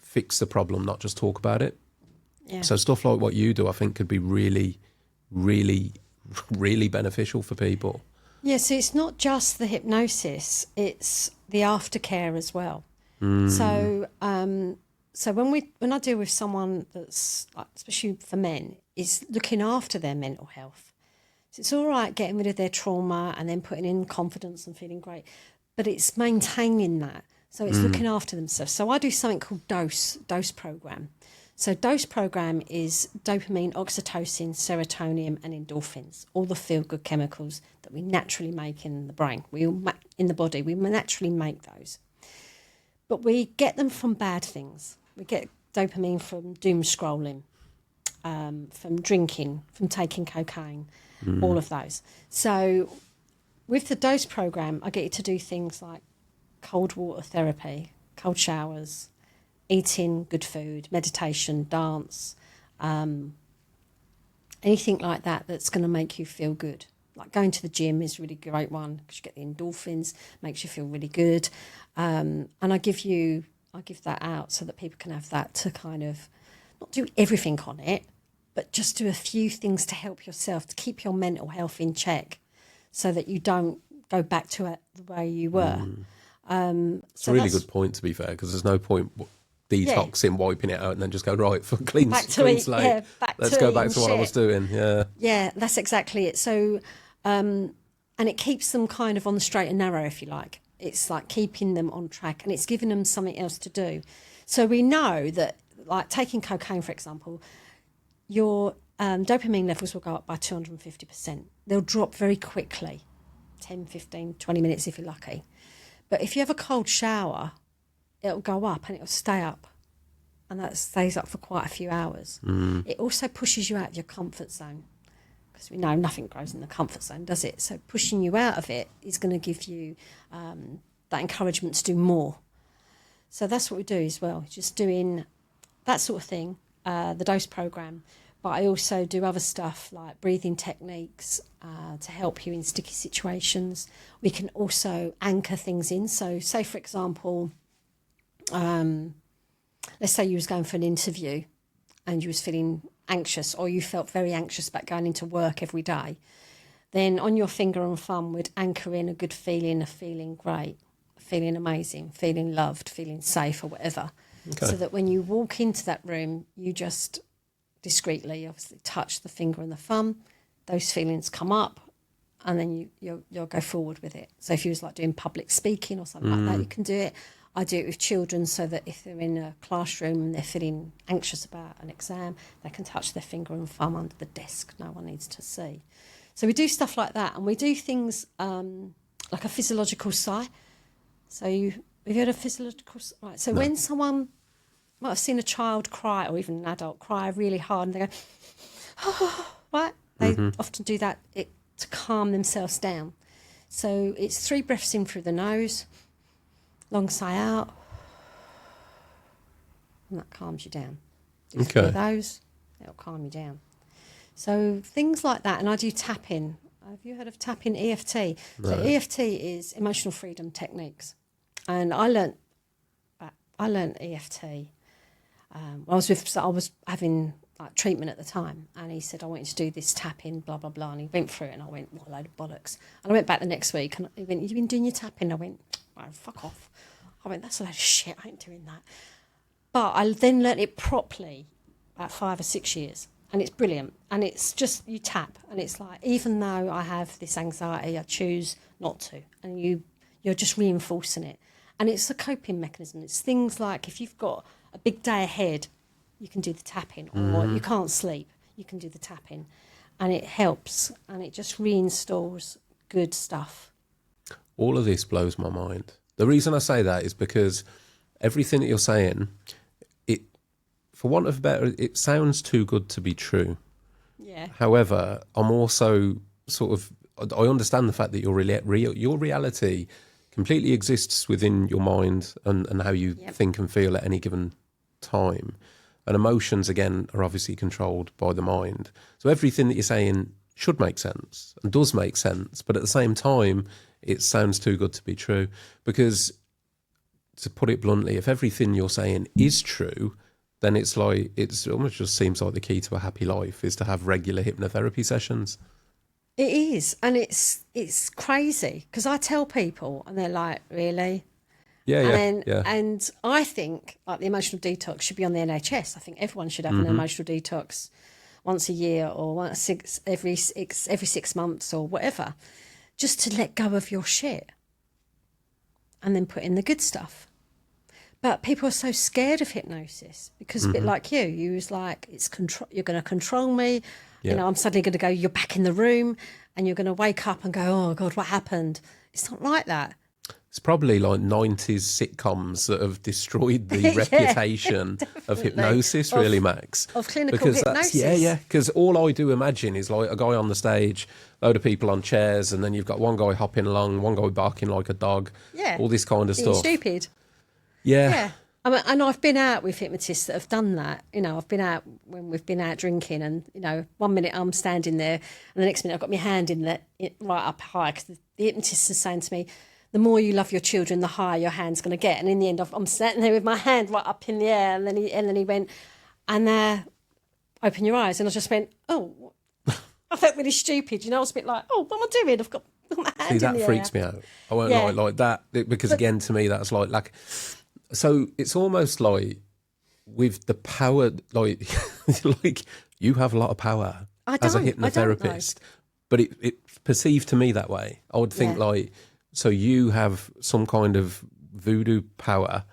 fix the problem, not just talk about it. Yeah. So stuff like what you do, I think, could be really, really, really beneficial for people. Yeah, so it's not just the hypnosis, it's the aftercare as well. So when I deal with someone that's, like, especially for men, is looking after their mental health. So it's all right getting rid of their trauma and then putting in confidence and feeling great, but it's maintaining that. So it's looking after themselves. So I do something called dose program. So dose program is dopamine, oxytocin, serotonin and endorphins, all the feel-good chemicals that we naturally make in the brain. In the body, we naturally make those. But we get them from bad things. We get dopamine from doom scrolling, from drinking, from taking cocaine, all of those. So with the dose program, I get you to do things like cold water therapy, cold showers, eating good food, meditation, dance, anything like that that's going to make you feel good. Like going to the gym is a really great one because you get the endorphins, makes you feel really good. And I give that out so that people can have that to kind of not do everything on it, but just do a few things to help yourself, to keep your mental health in check so that you don't go back to it the way you were. It's a really good point, to be fair, because there's no point detoxing, wiping it out, and then just go, right, for clean slate. Yeah, let's go back to what I was doing. Yeah, that's exactly it. So, and it keeps them kind of on the straight and narrow, if you like. It's like keeping them on track, and it's giving them something else to do. So we know that, like taking cocaine, for example, your dopamine levels will go up by 250%. They'll drop very quickly, 10, 15, 20 minutes if you're lucky. But if you have a cold shower, it'll go up and it'll stay up. And that stays up for quite a few hours. It also pushes you out of your comfort zone because we know nothing grows in the comfort zone, does it? So pushing you out of it is going to give you that encouragement to do more. So that's what we do as well, just doing that sort of thing, the dose program. But I also do other stuff like breathing techniques to help you in sticky situations. We can also anchor things in. So say, for example, let's say you was going for an interview and you was feeling anxious, or you felt very anxious about going into work every day. Then on your finger and thumb would anchor in a good feeling of feeling great, feeling amazing, feeling loved, feeling safe or whatever. Okay. So that when you walk into that room, you just discreetly, obviously, touch the finger and the thumb, those feelings come up, and then you'll go forward with it. So if you was like doing public speaking or something like that, you can do it. I do it with children so that if they're in a classroom and they're feeling anxious about an exam, they can touch their finger and thumb under the desk. No one needs to see. So we do stuff like that, and we do things like a physiological sigh. So have you heard of physiological sigh? Right. So when someone might have seen a child cry, or even an adult cry really hard, and they go, oh, right? They often do that to calm themselves down. So it's 3 breaths in through the nose, long sigh out, and that calms you down. Do 3 of those, it'll calm you down. So things like that, and I do tapping. Have you heard of tapping, EFT? No. So EFT is emotional freedom techniques, and I learnt EFT. I was having like treatment at the time, and he said, I want you to do this tapping, blah, blah, blah. And he went through it, and I went, what a load of bollocks. And I went back the next week, and he went, you've been doing your tapping? I went, oh, fuck off. I went, that's a load of shit, I ain't doing that. But I then learnt it properly about 5 or 6 years, and it's brilliant. And it's just, you tap, and it's like, even though I have this anxiety, I choose not to. And you're just reinforcing it. And it's a coping mechanism. It's things like if you've got a big day ahead, you can do the tapping, or you can't sleep, you can do the tapping, and it helps, and it just reinstalls good stuff. All of this blows my mind. The reason I say that is because everything that you're saying, it, for want of a better, it sounds too good to be true. Yeah. However, I'm also sort of, I understand the fact that your reality completely exists within your mind and how you think and feel at any given time. And emotions, again, are obviously controlled by the mind. So everything that you're saying should make sense and does make sense. But at the same time, it sounds too good to be true. Because, to put it bluntly, if everything you're saying is true, then it's like, it almost just seems like the key to a happy life is to have regular hypnotherapy sessions. It is. And it's crazy because I tell people and they're like, really? And I think like the emotional detox should be on the NHS. I think everyone should have an emotional detox once a year or every 6 months or whatever, just to let go of your shit and then put in the good stuff. But people are so scared of hypnosis because a bit like you was like, it's control. You're going to control me. Yeah. You know, I'm suddenly going to go, you're back in the room and you're going to wake up and go, oh God, what happened? It's not like that. It's probably like 90s sitcoms that have destroyed the reputation of hypnosis, really, Max. Of clinical hypnosis. Because all I do imagine is like a guy on the stage, load of people on chairs, and then you've got one guy hopping along, one guy barking like a dog, all this kind of stuff. Stupid. Yeah. I mean, and I've been out with hypnotists that have done that. You know, I've been out when we've been out drinking and, you know, 1 minute I'm standing there and the next minute I've got my hand in there right up high because the hypnotist is saying to me, the more you love your children, the higher your hand's going to get. And in the end, I'm sitting there with my hand right up in the air. And then he went, and open your eyes. And I just went, oh, I felt really stupid. You know, I was a bit like, oh, what am I doing? I've got my hand in the air. See, that freaks me out. I won't like that because, again, to me, that's like, so it's almost like with the power, like, like you have a lot of power as a hypnotherapist. But it's perceived to me that way. I would think like, so you have some kind of voodoo power.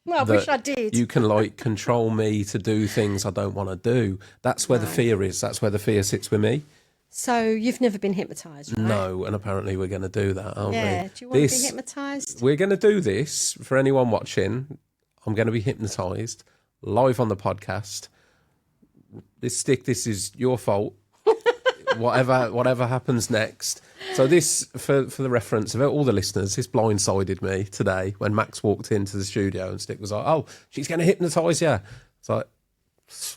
Well, I wish I did. You can like control me to do things I don't want to do. That's where the fear is. That's where the fear sits with me. So you've never been hypnotised, right? No, and apparently we're going to do that, aren't we? Yeah, do you want to be hypnotised? We're going to do this for anyone watching. I'm going to be hypnotised live on the podcast. This is your fault. whatever happens next. So this, for the reference of all the listeners, this blindsided me today when Max walked into the studio and Stick was like, oh, she's going to hypnotise you. It's like,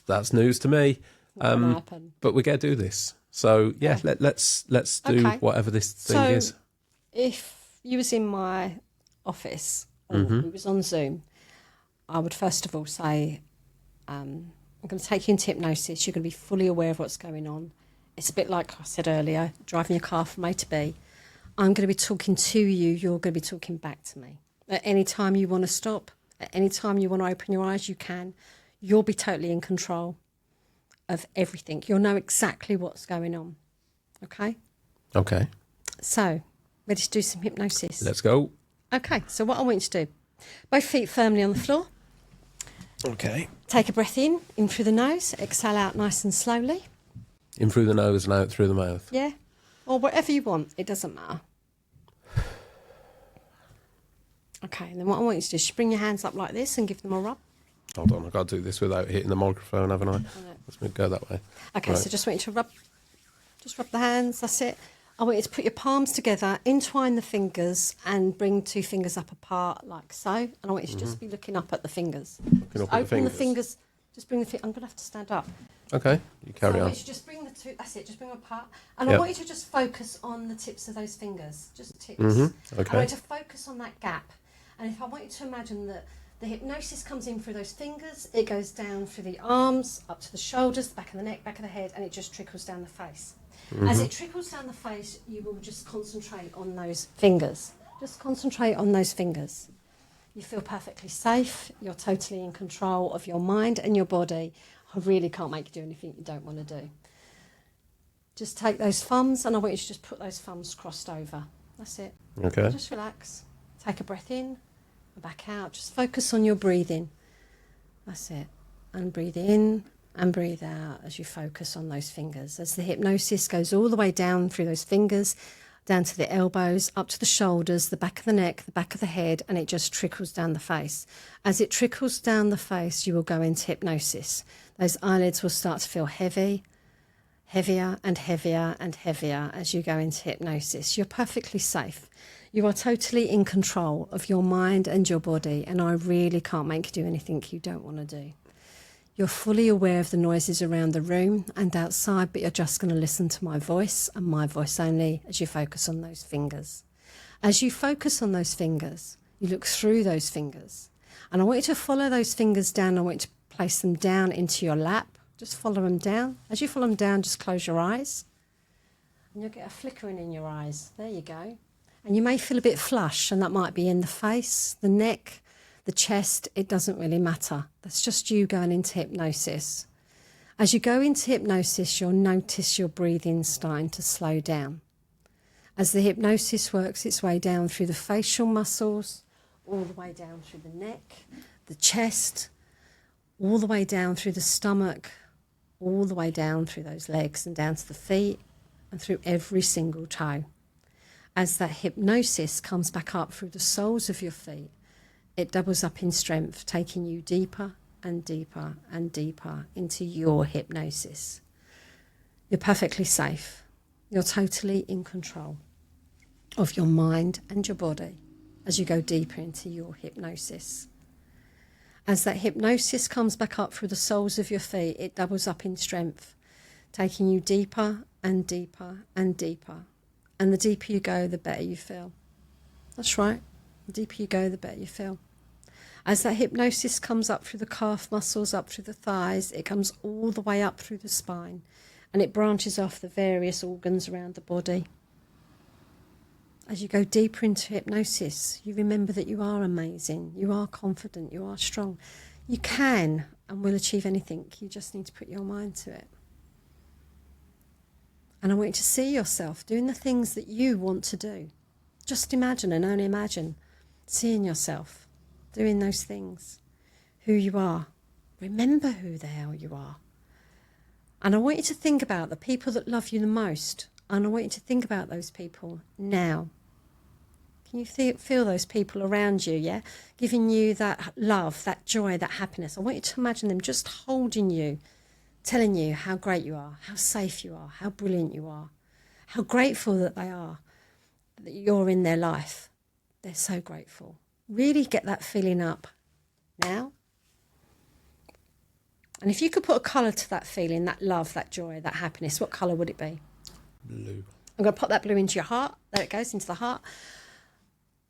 that's news to me. But we're going to do this. So, let's do whatever this thing is. If you was in my office or we was on Zoom, I would first of all say, I'm going to take you into hypnosis. You're going to be fully aware of what's going on. It's a bit like I said earlier, driving your car from A to B. I'm going to be talking to you. You're going to be talking back to me. At any time you want to stop, at any time you want to open your eyes, you can. You'll be totally in control of everything. You'll know exactly what's going on. Okay? Okay. So, ready to do some hypnosis? Let's go. Okay, so what I want you to do, both feet firmly on the floor. Okay. Take a breath in through the nose, exhale out nice and slowly. In through the nose and out through the mouth. Yeah, or whatever you want. It doesn't matter. Okay, and then what I want you to do is bring your hands up like this and give them a rub. Hold on, I've got to do this without hitting the microphone, haven't I? Let's go that way. Okay, right. So just want you to rub the hands, that's it. I want you to put your palms together, entwine the fingers and bring 2 fingers up apart like so. And I want you to just be looking up at the fingers. Open the fingers. Just bring the feet. I'm going to have to stand up. Okay, you carry on. I want you to just bring the 2, that's it, just bring them apart. And I want you to just focus on the tips of those fingers, just tips. Okay. I want you to focus on that gap. And if I want you to imagine that the hypnosis comes in through those fingers, it goes down through the arms, up to the shoulders, the back of the neck, back of the head, and it just trickles down the face. As it trickles down the face, you will just concentrate on those fingers. Just concentrate on those fingers. You feel perfectly safe. You're totally in control of your mind and your body. I really can't make you do anything you don't want to do. Just take those thumbs, and I want you to just put those thumbs crossed over. That's it. Okay. Just relax. Take a breath in and back out. Just focus on your breathing. That's it. And breathe in and breathe out as you focus on those fingers. As the hypnosis goes all the way down through those fingers, down to the elbows, up to the shoulders, the back of the neck, the back of the head, and it just trickles down the face. As it trickles down the face, you will go into hypnosis. Those eyelids will start to feel heavy, heavier and heavier and heavier as you go into hypnosis. You're perfectly safe. You are totally in control of your mind and your body, and I really can't make you do anything you don't want to do. You're fully aware of the noises around the room and outside, but you're just going to listen to my voice and my voice only as you focus on those fingers. As you focus on those fingers, you look through those fingers. And I want you to follow those fingers down. I want you to place them down into your lap. Just follow them down. As you follow them down, just close your eyes. And you'll get a flickering in your eyes. There you go. And you may feel a bit flush, and that might be in the face, the neck, the chest. It doesn't really matter. That's just you going into hypnosis. As you go into hypnosis, you'll notice your breathing starting to slow down. As the hypnosis works its way down through the facial muscles, all the way down through the neck, the chest, all the way down through the stomach, all the way down through those legs and down to the feet and through every single toe. As that hypnosis comes back up through the soles of your feet, it doubles up in strength, taking you deeper and deeper and deeper into your hypnosis. You're perfectly safe. You're totally in control of your mind and your body as you go deeper into your hypnosis. As that hypnosis comes back up through the soles of your feet, it doubles up in strength, taking you deeper and deeper and deeper. And the deeper you go, the better you feel. That's right. The deeper you go, the better you feel. As that hypnosis comes up through the calf muscles, up through the thighs, it comes all the way up through the spine, and it branches off the various organs around the body. As you go deeper into hypnosis, you remember that you are amazing, you are confident, you are strong. You can and will achieve anything. You just need to put your mind to it. And I want you to see yourself doing the things that you want to do. Just imagine and only imagine seeing yourself doing those things, who you are. Remember who the hell you are. And I want you to think about the people that love you the most. And I want you to think about those people now. Can you feel those people around you, yeah? Giving you that love, that joy, that happiness. I want you to imagine them just holding you, telling you how great you are, how safe you are, how brilliant you are, how grateful that they are, that you're in their life. They're so grateful. Really get that feeling up now. And if you could put a colour to that feeling, that love, that joy, that happiness, what colour would it be? Blue. I'm going to pop that blue into your heart. There it goes, into the heart.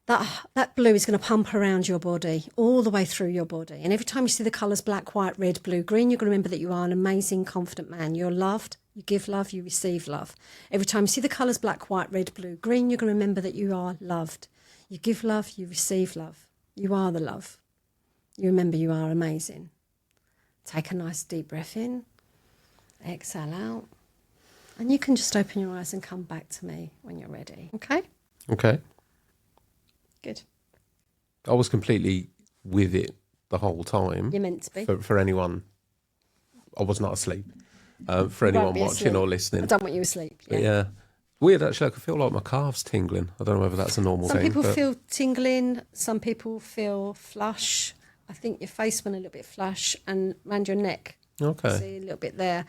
That blue is going to pump around your body, all the way through your body. And every time you see the colours black, white, red, blue, green, you're going to remember that you are an amazing, confident man. You're loved, you give love, you receive love. Every time you see the colours black, white, red, blue, green, you're going to remember that you are loved. You give love, you receive love. You are the love. You remember you are amazing. Take a nice deep breath in. Exhale out. And you can just open your eyes and come back to me when you're ready. Okay? Okay. Good. I was completely with it the whole time. You're meant to be. For anyone, I was not asleep. For anyone watching asleep. or listening. I don't want you asleep. But yeah. Weird, actually. I can feel like my calves tingling. I don't know whether that's a normal Some thing. people feel tingling. Some people feel flush. I think your face went a little bit flush and around your neck. Okay. See a little bit there.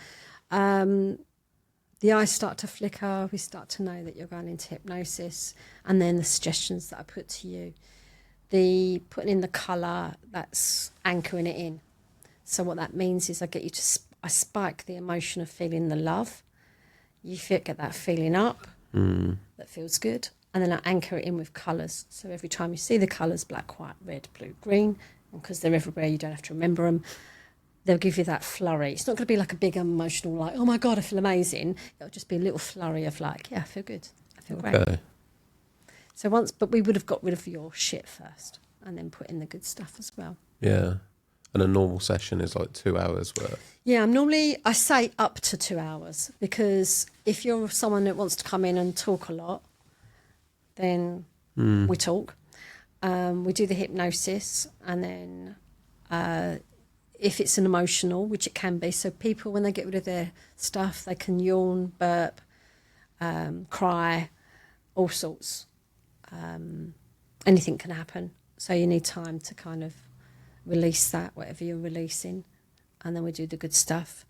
The eyes start to flicker. We start to know that you're going into hypnosis. And then the suggestions that I put to you. The putting in the colour, that's anchoring it in. So what that means is I get you to, I spike the emotion of feeling the love. You get that feeling up. That feels good. And then I anchor it in with colours. So every time you see the colours, black, white, red, blue, green, and because they're everywhere, you don't have to remember them, they'll give you that flurry. It's not going to be like a big emotional, like, oh my God, I feel amazing. It'll just be a little flurry of like, yeah, I feel good. I feel great. Okay. So but we would have got rid of your shit first and then put in the good stuff as well. Yeah. And a normal session is like 2 hours worth. Yeah, I say up to 2 hours, because if you're someone that wants to come in and talk a lot, then we talk. We do the hypnosis, and then if it's an emotional, which it can be, so people, when they get rid of their stuff, they can yawn, burp, cry, all sorts. Anything can happen. So you need time to kind of release that, whatever you're releasing. And then we do the good stuff.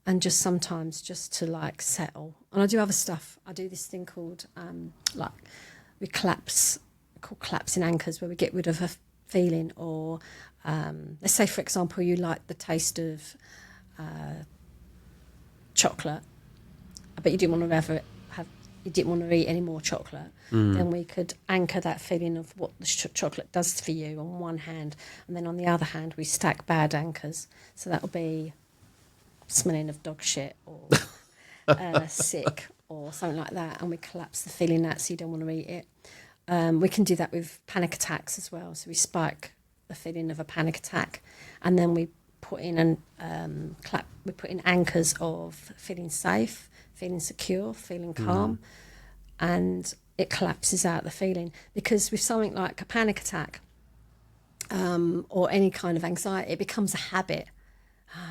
And just sometimes just to like settle. And I do other stuff. I do this thing called called collapsing anchors, where we get rid of a feeling, or let's say, for example, you like the taste of chocolate, but you didn't want to you didn't want to eat any more chocolate. Then we could anchor that feeling of what the chocolate does for you on one hand, and then on the other hand we stack bad anchors. So that'll be smelling of dog shit, or sick, or something like that, and we collapse the feeling out so you don't want to eat it. We can do that with panic attacks as well. So we spike the feeling of a panic attack, and then we put in we put in anchors of feeling safe, feeling secure, feeling calm, and it collapses out the feeling. Because with something like a panic attack, or any kind of anxiety, it becomes a habit.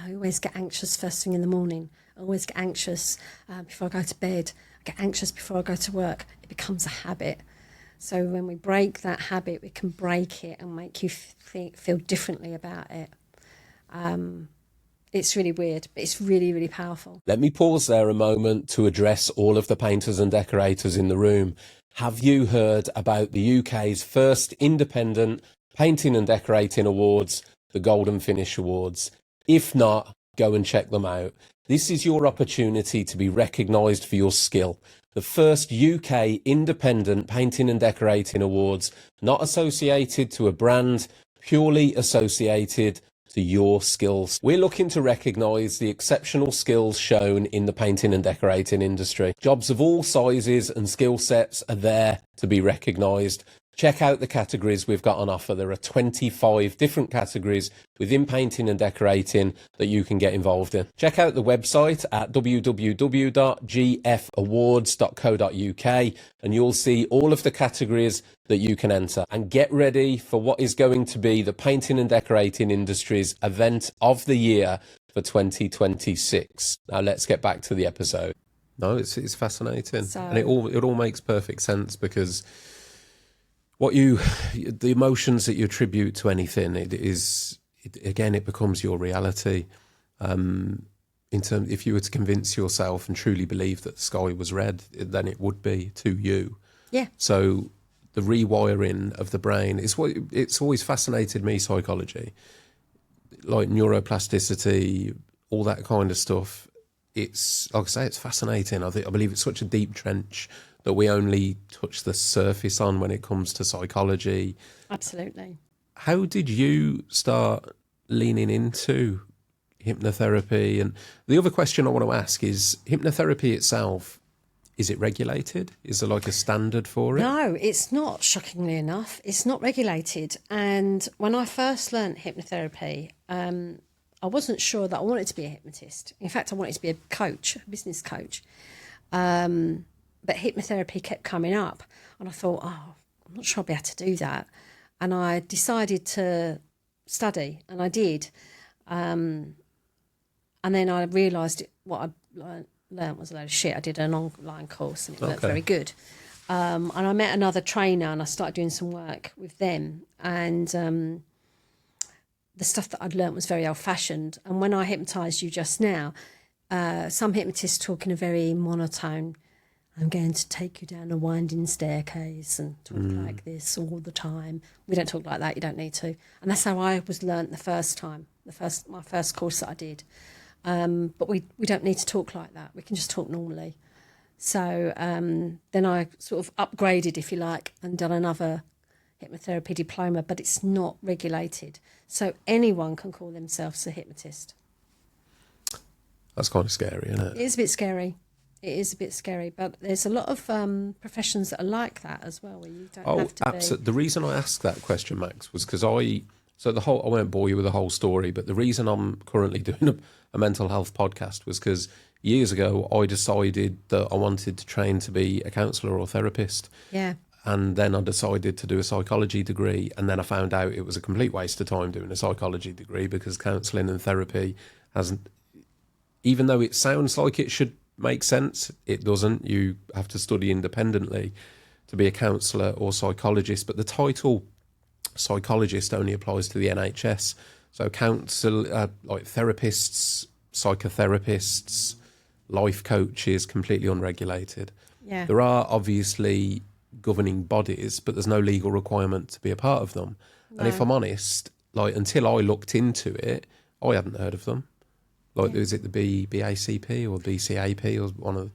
I always get anxious first thing in the morning. I always get anxious before I go to bed. I get anxious before I go to work. It becomes a habit. So when we break that habit, we can break it and make you feel differently about it. It's really weird, but it's really, really powerful. Let me pause there a moment to address all of the painters and decorators in the room. Have you heard about the UK's first independent painting and decorating awards, the Golden Finish Awards? If not, go and check them out. This is your opportunity to be recognised for your skill. The first UK independent painting and decorating awards, not associated to a brand, purely associated to your skills. We're looking to recognise the exceptional skills shown in the painting and decorating industry. Jobs of all sizes and skill sets are there to be recognised. Check out the categories we've got on offer. There are 25 different categories within painting and decorating that you can get involved in. Check out the website at www.gfawards.co.uk and you'll see all of the categories that you can enter. And get ready for what is going to be the painting and decorating industry's event of the year for 2026. Now let's get back to the episode. No, it's fascinating. And it all makes perfect sense, because the emotions that you attribute to anything, it becomes your reality. If you were to convince yourself and truly believe that the sky was red, then it would be to you. Yeah. So the rewiring of the brain it's always fascinated me, psychology, like neuroplasticity, all that kind of stuff. It's, like I say, it's fascinating. I believe it's such a deep trench that we only touch the surface on when it comes to psychology. Absolutely. How did you start leaning into hypnotherapy? And the other question I want to ask is, hypnotherapy itself, is it regulated? Is there like a standard for it? No, it's not, shockingly enough. It's not regulated. And when I first learnt hypnotherapy, I wasn't sure that I wanted to be a hypnotist. In fact, I wanted to be a coach, a business coach. But hypnotherapy kept coming up, and I thought, I'm not sure I'll be able to do that. And I decided to study, and I did. And then I realised what I learned was a load of shit. I did an online course, and it worked very good. And I met another trainer, and I started doing some work with them. And the stuff that I'd learnt was very old-fashioned. And when I hypnotised you just now, some hypnotists talk in a very monotone, I'm going to take you down a winding staircase and talk like this all the time. We don't talk like that. You don't need to. And that's how I was learnt the first time, my first course that I did. But we don't need to talk like that. We can just talk normally. So then I sort of upgraded, if you like, and done another hypnotherapy diploma, but it's not regulated. So anyone can call themselves a hypnotist. That's kind of scary, isn't it? It is a bit scary. It is a bit scary, but there's a lot of professions that are like that as well, where you don't have to absolutely. The reason I asked that question, Max, was because I won't bore you with the whole story, but the reason I'm currently doing a mental health podcast was because years ago I decided that I wanted to train to be a counsellor or therapist. Yeah. And then I decided to do a psychology degree, and then I found out it was a complete waste of time doing a psychology degree, because counselling and therapy hasn't, even though it sounds like it should make sense, it doesn't. You have to study independently. to be a counsellor or psychologist, but the title psychologist only applies to the NHS. So like therapists, psychotherapists, life coaches, completely unregulated. Yeah. There are obviously governing bodies, but there's no legal requirement to be a part of them. No. And if I'm honest, like until I looked into it, I hadn't heard of them. Like, is it the BACP or BCAP or one of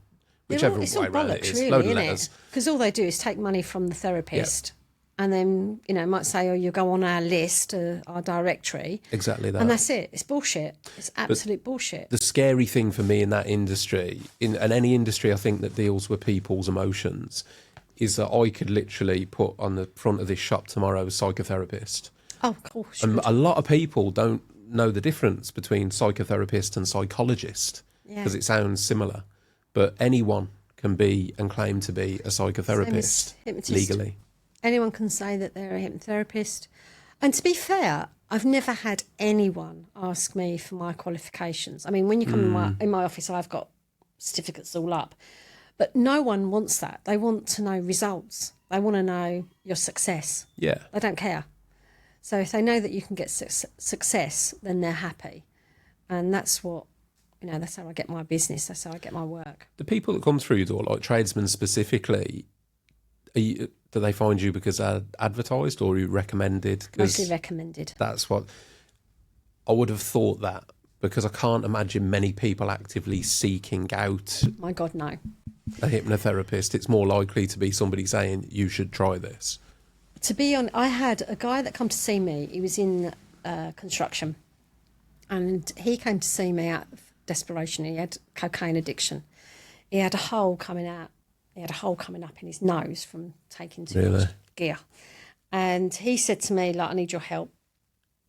whichever it's way all around bollocks, it is? really, Load of isn't letters. it? Because all they do is take money from the therapist, and then might say, "Oh, you go on our list, our directory." Exactly that. And that's it. It's bullshit. It's absolute bullshit. The scary thing for me in that industry, in any industry I think that deals with people's emotions, is that I could literally put on the front of this shop tomorrow psychotherapist. Oh, of course. And a lot of people don't know the difference between psychotherapist and psychologist because it sounds similar. But anyone can be and claim to be a psychotherapist legally. Anyone can say that they're a hypnotherapist. And to be fair, I've never had anyone ask me for my qualifications. I mean, when you come in my office, I've got certificates all up. But no one wants that. They want to know results. They want to know your success. Yeah. They don't care. So if they know that you can get success, then they're happy. And that's what, that's how I get my business. That's how I get my work. The people that come through your door, like tradesmen specifically, do they find you because they're advertised or are you recommended? Mostly recommended. That's what I would have thought, that because I can't imagine many people actively seeking out. My God, no. A hypnotherapist. It's more likely to be somebody saying you should try this. To be honest, I had a guy that come to see me. He was in construction, and he came to see me out of desperation. He had cocaine addiction. He had a hole coming out. He had a hole coming up in his nose from taking too much gear. And he said to me, like, I need your help,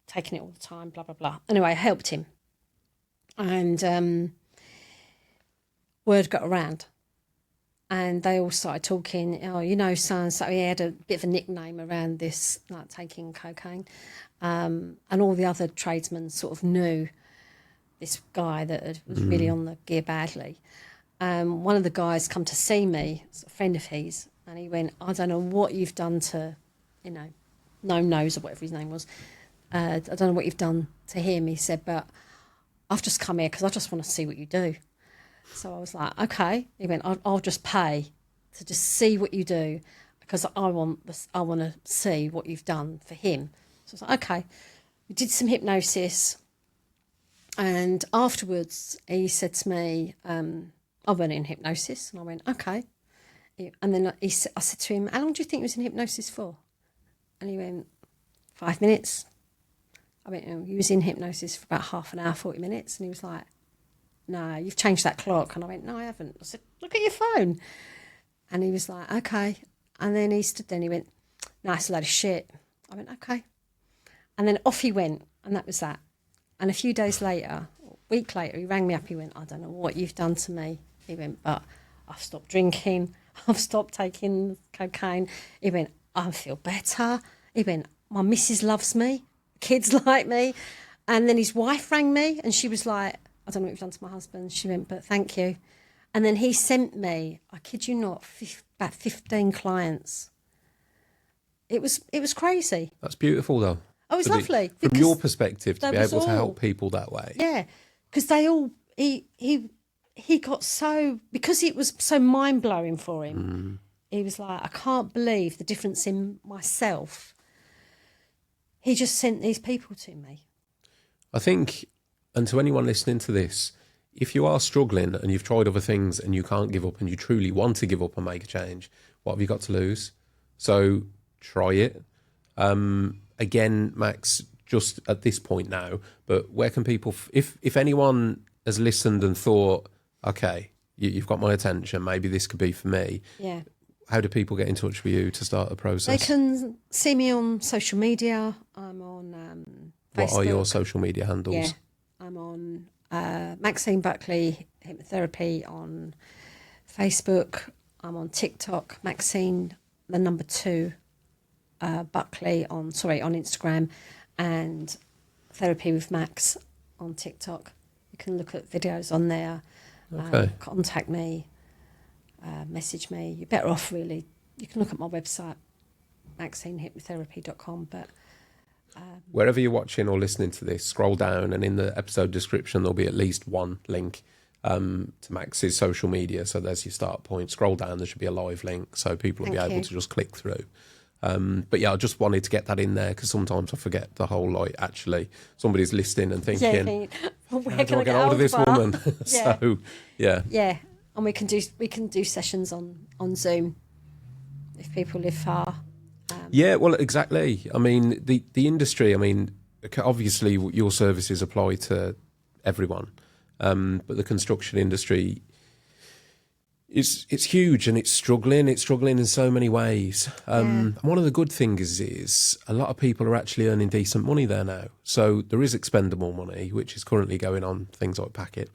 taking it all the time, blah, blah, blah. Anyway, I helped him. And word got around. And they all started talking, so-and-so. He had a bit of a nickname around this, like taking cocaine. And all the other tradesmen sort of knew this guy that was really on the gear badly. One of the guys come to see me, a friend of his, and he went, I don't know what you've done to, No Nose or whatever his name was. I don't know what you've done to him, he said, but I've just come here because I just want to see what you do. So I was like, okay. He went, I'll just pay to just see what you do because I want to see what you've done for him. So I was like, okay. We did some hypnosis, and afterwards he said to me, I went in hypnosis, and I went, okay. And then I said to him, how long do you think he was in hypnosis for? And he went, 5 minutes. I went, he was in hypnosis for about half an hour, 40 minutes. And he was like, no, you've changed that clock. And I went, no, I haven't. I said, look at your phone. And he was like, okay. And then he stood there and he went, no, it's a load of shit. I went, okay. And then off he went, and that was that. And a few days later, a week later, he rang me up. He went, I don't know what you've done to me. He went, but I've stopped drinking. I've stopped taking cocaine. He went, I feel better. He went, my missus loves me. Kids like me. And then his wife rang me, and she was like, I don't know what you've done to my husband. She went, but thank you. And then he sent me, I kid you not, about 15 clients. It was crazy. That's beautiful, though. Oh, it's lovely. From your perspective, to be able to help people that way. Yeah, because they all, he got so, because it was so mind-blowing for him, he was like, I can't believe the difference in myself. He just sent these people to me. I think, and to anyone listening to this, if you are struggling and you've tried other things and you can't give up and you truly want to give up and make a change, what have you got to lose? So try it. Again, Max, just at this point now, but where can people, if anyone has listened and thought, okay, you've got my attention, maybe this could be for me. Yeah. How do people get in touch with you to start the process? They can see me on social media. I'm on Facebook. What are your social media handles? Yeah, I'm on Maxine Buckley Hypnotherapy on Facebook. I'm on TikTok, Maxine, the number 2, Buckley on Instagram, and Therapy with Max on TikTok. You can look at videos on there. Okay. Contact me, message me. You're better off really you can look at my website, maxinehypnotherapy.com. But wherever you're watching or listening to this, scroll down, and in the episode description there'll be at least one link to Max's social media. So there's your start point. Scroll down, there should be a live link, so people will be able to just click through. But yeah, I just wanted to get that in there because sometimes I forget the whole, like, actually somebody's listening and thinking, how do I get hold of this woman? So yeah, and we can do sessions on Zoom if people live far. Yeah, well, exactly. I mean, the industry, I mean, obviously your services apply to everyone, but the construction industry, it's huge and it's struggling in so many ways. And one of the good things is a lot of people are actually earning decent money there now. So there is expendable money, which is currently going on things like Packet.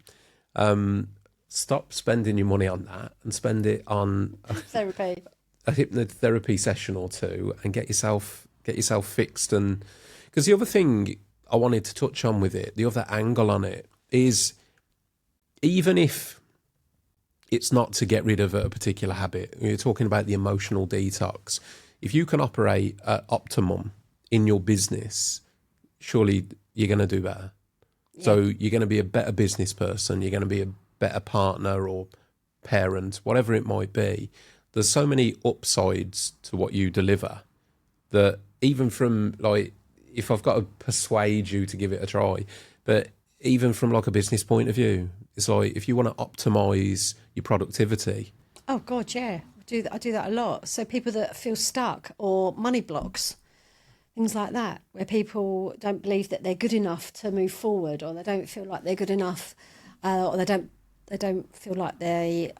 Stop spending your money on that and spend it on therapy. A hypnotherapy session or two, and get yourself fixed. And because the other thing I wanted to touch on with it, the other angle on it is, even if it's not to get rid of a particular habit, you're talking about the emotional detox. If you can operate at optimum in your business, surely you're going to do better. Yeah. So you're going to be a better business person. You're going to be a better partner or parent, whatever it might be. There's so many upsides to what you deliver that even from, like, if I've got to persuade you to give it a try, but even from like a business point of view, it's like if you want to optimize your productivity. Oh God, yeah, I do that a lot. So people that feel stuck or money blocks, things like that, where people don't believe that they're good enough to move forward, or they don't feel like they're good enough, or they don't feel like they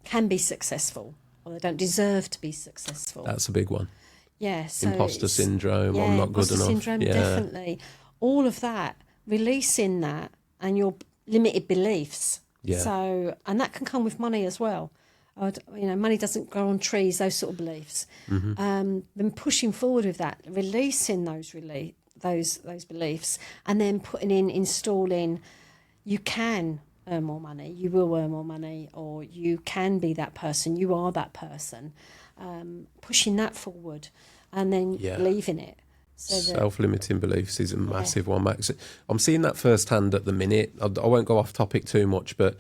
can be successful, or they don't deserve to be successful. That's a big one. Yeah. So imposter syndrome, I'm not good enough. Imposter syndrome, definitely. All of that, releasing that and your limited beliefs. Yeah. So, and that can come with money as well. Money doesn't grow on trees, those sort of beliefs. Mm-hmm. Then pushing forward with that, releasing those beliefs, and then installing, you can earn more money, you will earn more money, or you can be that person, you are that person, pushing that forward and then believing it. So self-limiting beliefs is a massive one, Max. I'm seeing that firsthand at the minute. I won't go off topic too much, but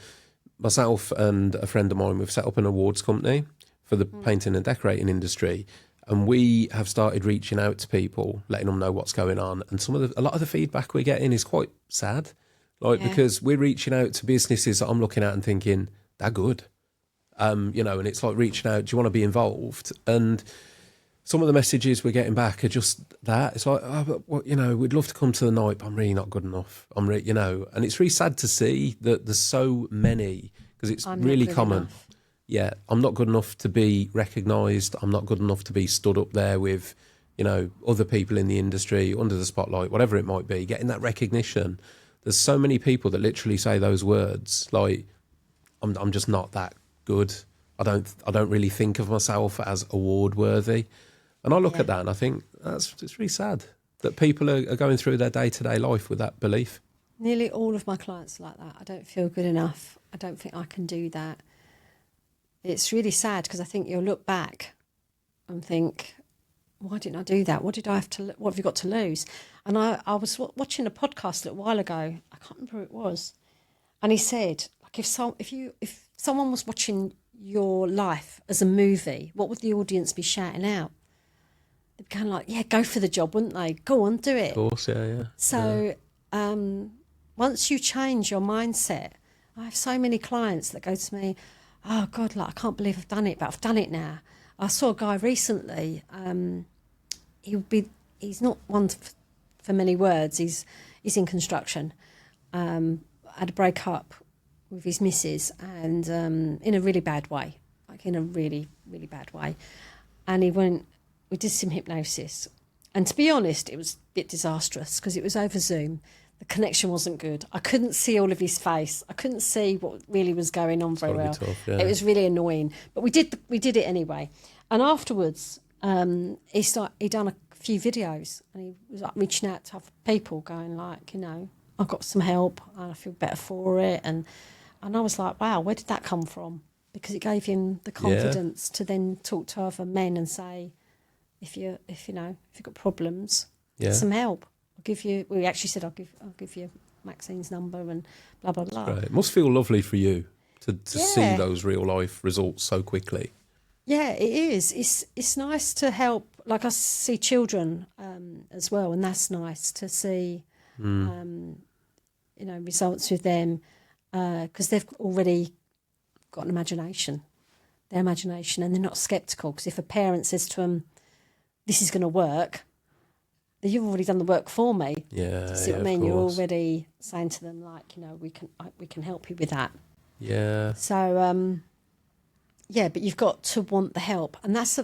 myself and a friend of mine, we've set up an awards company for the painting and decorating industry, and we have started reaching out to people, letting them know what's going on, and a lot of the feedback we're getting is quite sad. Because we're reaching out to businesses that I'm looking at and thinking, they're good. And it's like reaching out, do you want to be involved? And some of the messages we're getting back are just that. It's like, we'd love to come to the night, but I'm really not good enough. And it's really sad to see that there's so many, because it's really common. Enough. Yeah, I'm not good enough to be recognised. I'm not good enough to be stood up there with, other people in the industry, under the spotlight, whatever it might be, getting that recognition. There's so many people that literally say those words, like, I'm just not that good. I don't really think of myself as award worthy. And I look at that and I think it's really sad that people are going through their day-to-day life with that belief. Nearly all of my clients are like that. I don't feel good enough. I don't think I can do that. It's really sad, because I think you'll look back and think, why didn't I do that? What have you got to lose? And I was watching a podcast a little while ago. I can't remember who it was. And he said, like, if someone was watching your life as a movie, what would the audience be shouting out? They'd be kind of like, yeah, go for the job, wouldn't they? Go on, do it. Of course, yeah. So once you change your mindset, I have so many clients that go to me, oh God, I can't believe I've done it, but I've done it now. I saw a guy recently, he's not one for many words, he's in construction, had a break-up with his missus, and in a really bad way, like in a really, really bad way. And we did some hypnosis. And to be honest, it was a bit disastrous, because it was over Zoom. The connection wasn't good. I couldn't see all of his face. I couldn't see what really was going on very well. Tough, yeah. It was really annoying. But we did it anyway. And afterwards, he done a few videos, and he was like reaching out to other people, going like, I've got some help and I feel better for it. And I was like, wow, where did that come from? because it gave him the confidence to then talk to other men and say, if you've got problems, get some help. I'll give you. Well, he actually said, I'll give you Maxine's number and blah blah blah. Right. It must feel lovely for you to see those real life results so quickly. Yeah, it is. It's nice to help. Like I see children as well, and that's nice to see. Results with them because they've already got an imagination, and they're not sceptical. Because if a parent says to them, "This is going to work," then you've already done the work for me. Yeah, see what I mean? You're already saying to them, like, we can help you with that. Yeah. So but you've got to want the help, and that's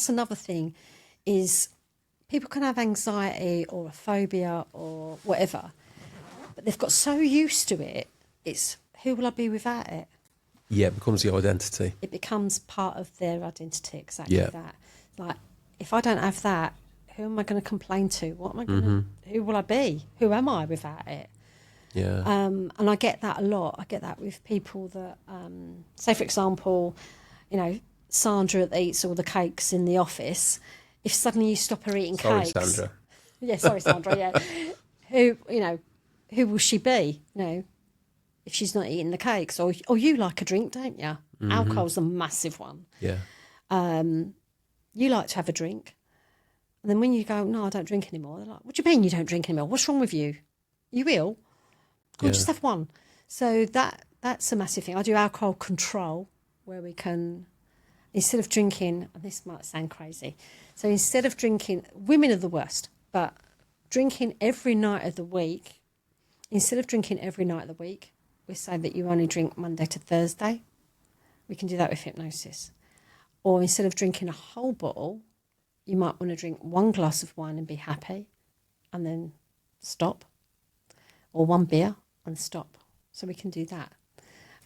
another thing, is people can have anxiety or a phobia or whatever, but they've got so used to it. It's who will I be without it? Yeah, it becomes the identity. It becomes part of their identity. Exactly that. Like, if I don't have that, who am I going to complain to? What am I going to? Who will I be? Who am I without it? Yeah. And I get that a lot. I get that with people that, say, for example, Sandra that eats all the cakes in the office. If suddenly you stop her eating cakes, Sandra. Yeah, sorry, Sandra. Yeah, who will she be? If she's not eating the cakes, or you like a drink, don't you? Alcohol's a massive one. Yeah. You like to have a drink, and then when you go, no, I don't drink anymore. They're like, what do you mean you don't drink anymore? What's wrong with you? You ill? Go on, just have one. So that's a massive thing. I do alcohol control, where we can, instead of drinking, and this might sound crazy, so instead of drinking, women are the worst, but drinking every night of the week, instead of drinking every night of the week, we say that you only drink Monday to Thursday. We can do that with hypnosis. Or instead of drinking a whole bottle, you might want to drink one glass of wine and be happy and then stop. Or one beer and stop. So we can do that.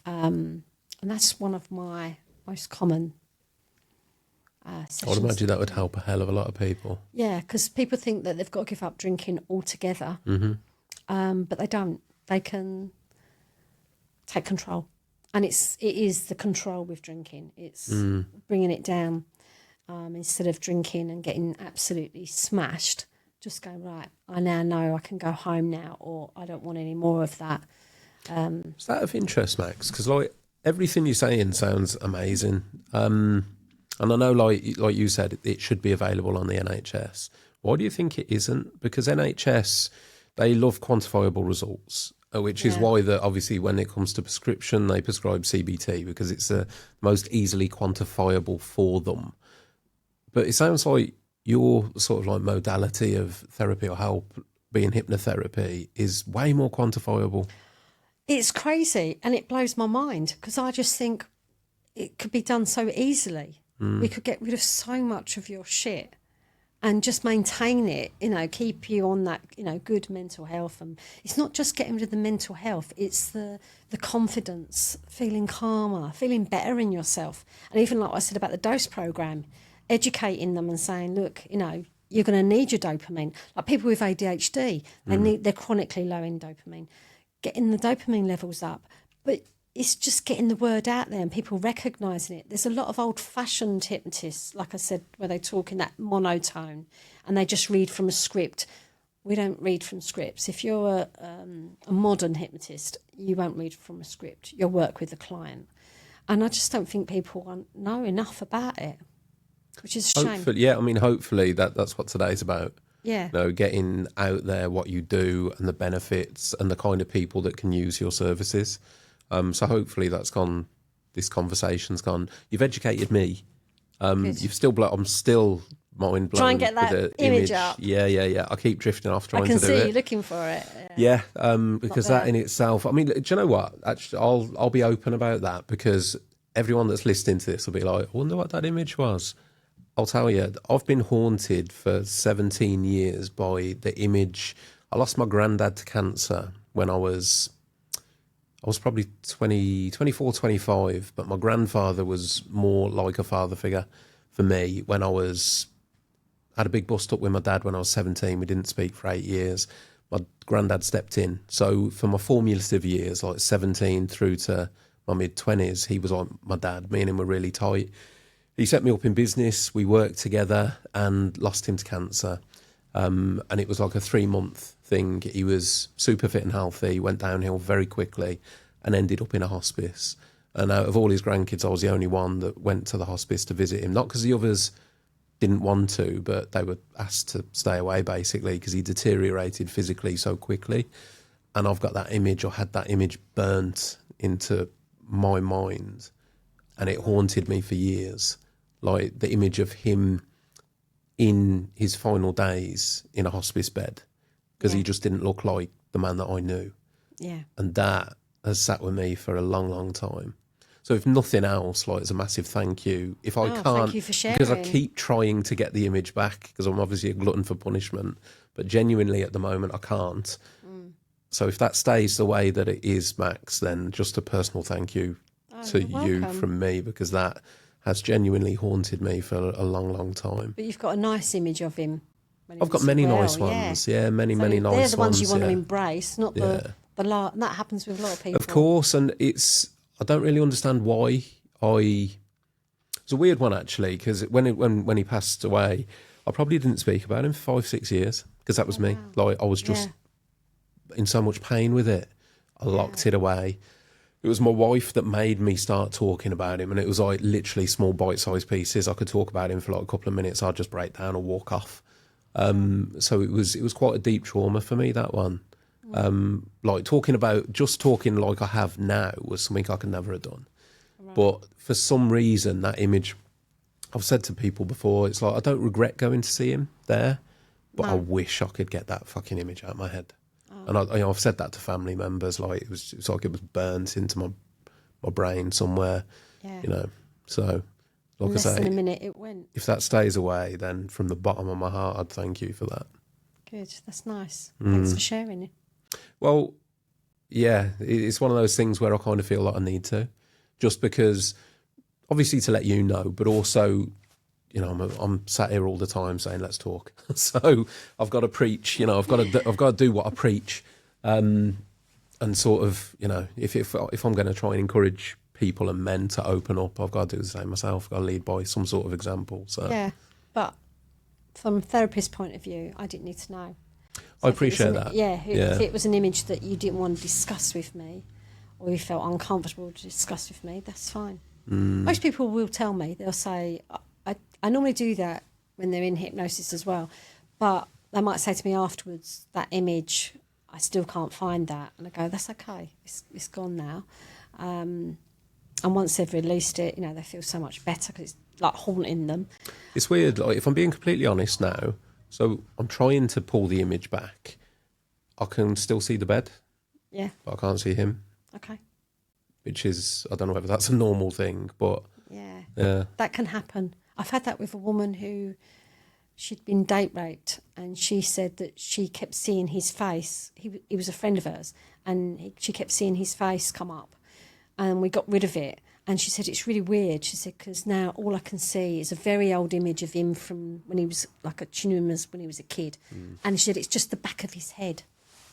And that's one of my most common sessions. I would imagine that would help a hell of a lot of people. Yeah, because people think that they've got to give up drinking altogether. But they don't. They can take control. And it is the control with drinking. It's bringing it down. Instead of drinking and getting absolutely smashed, just go, right, I now know I can go home now, or I don't want any more of that. Is that of interest, Max? Because everything you're saying sounds amazing. And I know, like you said, it should be available on the NHS. Why do you think it isn't? Because NHS, they love quantifiable results, which is why obviously when it comes to prescription, they prescribe CBT, because it's the most easily quantifiable for them. But it sounds like your sort of like modality of therapy or help, being hypnotherapy, is way more quantifiable. It's crazy, and it blows my mind, because I just think it could be done so easily. We could get rid of so much of your shit and just maintain it, keep you on that, good mental health. And it's not just getting rid of the mental health, it's the confidence, feeling calmer, feeling better in yourself. And even like I said about the dose program, educating them and saying, look, you're going to need your dopamine. Like people with ADHD, they're chronically low in dopamine. Getting the dopamine levels up. But it's just getting the word out there and people recognising it. There's a lot of old-fashioned hypnotists, like I said, where they talk in that monotone and they just read from a script. We don't read from scripts. If you're a modern hypnotist, you won't read from a script. You'll work with the client. And I just don't think people know enough about it, which is a shame. Hopefully that's what today's about. Yeah. Getting out there what you do and the benefits and the kind of people that can use your services. So hopefully this conversation's gone. You've educated me. You've still I'm still mind blown. Try and get that image up. Yeah. I keep drifting off trying to do it. I can see you looking for it. Yeah, because that in itself, do you know what? Actually, I'll be open about that, because everyone that's listening to this will be like, I wonder what that image was. I'll tell you, I've been haunted for 17 years by the image. I lost my granddad to cancer when I was probably 24, 25, but my grandfather was more like a father figure for me when I had a big bust up with my dad when I was 17. We didn't speak for 8 years. My granddad stepped in. So for my formative years, like 17 through to my mid-20s, he was like my dad. Me and him were really tight. He set me up in business. We worked together and lost him to cancer. And it was like a 3-month thing. He was super fit and healthy, went downhill very quickly and ended up in a hospice. And out of all his grandkids, I was the only one that went to the hospice to visit him. Not because the others didn't want to, but they were asked to stay away, basically, because he deteriorated physically so quickly. And I've got that image, or had that image burnt into my mind, and it haunted me for years. Like the image of him in his final days in a hospice bed, because he just didn't look like the man that I knew. Yeah. And that has sat with me for a long, long time. So if nothing else, like, it's a massive thank you. If I can't, thank you for sharing. because I keep trying to get the image back, because I'm obviously a glutton for punishment, but genuinely at the moment I can't. So if that stays the way that it is, Max, then just a personal thank you to you from me, because that has genuinely haunted me for a long, long time. But you've got a nice image of him. I've got many nice ones. Yeah, many nice ones. They're the ones you want to embrace, not the and that happens with a lot of people. Of course, and I don't really understand why. It's a weird one, actually, because when he passed away, I probably didn't speak about him for 5-6 years, because that was me. Like, I was just in so much pain with it. I locked it away. It was my wife that made me start talking about him, and it was like literally small bite-sized pieces. I could talk about him for like a couple of minutes. I'd just break down or walk off. So it was quite a deep trauma for me, that one. Like talking like I have now was something I could never have done. Right. But for some reason, that image, I've said to people before, it's like, I don't regret going to see him there, but I wish I could get that fucking image out of my head. And I've said that to family members, like it was like it was burnt into my brain somewhere, So, like I say, less than a minute it went. If that stays away, then from the bottom of my heart, I'd thank you for that. Good, that's nice. Thanks for sharing it. Well, yeah, it's one of those things where I kind of feel like I need to, just because, obviously to let you know, but also, I'm sat here all the time saying let's talk. So I've got to preach. I've got to do what I preach, and sort of, if I'm going to try and encourage people and men to open up, I've got to do the same myself. I've got to lead by some sort of example. So yeah, but from a therapist's point of view, I didn't need to know. So I appreciate that. If it was an image that you didn't want to discuss with me, or you felt uncomfortable to discuss with me, that's fine. Most people will tell me, they'll say, I normally do that when they're in hypnosis as well, but they might say to me afterwards, that image, I still can't find that. And I go, that's okay, it's gone now. And once they've released it, they feel so much better, because it's like haunting them. It's weird, like, if I'm being completely honest now, so I'm trying to pull the image back. I can still see the bed. Yeah. But I can't see him. Okay. Which is, I don't know whether that's a normal thing, but... Yeah. That can happen. I've had that with a woman who, she'd been date raped, and she said that she kept seeing his face. He was a friend of hers, and she kept seeing his face come up, and we got rid of it. And she said, it's really weird. She said, because now all I can see is a very old image of him from when he was she knew him as when he was a kid. And she said, it's just the back of his head.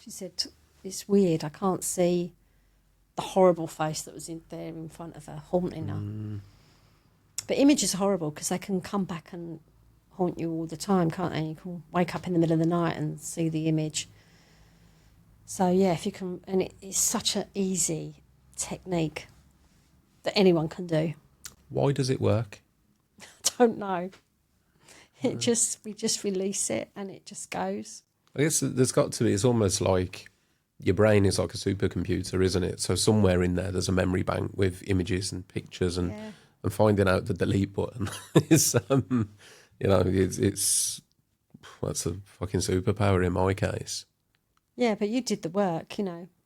She said, it's weird. I can't see the horrible face that was there in front of her, haunting her. But images are horrible, because they can come back and haunt you all the time, can't they? You can wake up in the middle of the night and see the image. So, yeah, if you can... And it's such an easy technique that anyone can do. Why does it work? I don't know. We just release it and it just goes. I guess there's got to be, it's almost like your brain is like a supercomputer, isn't it? So somewhere in there's a memory bank with images and pictures, and finding out the delete button is, it's that's a fucking superpower in my case. Yeah, but you did the work,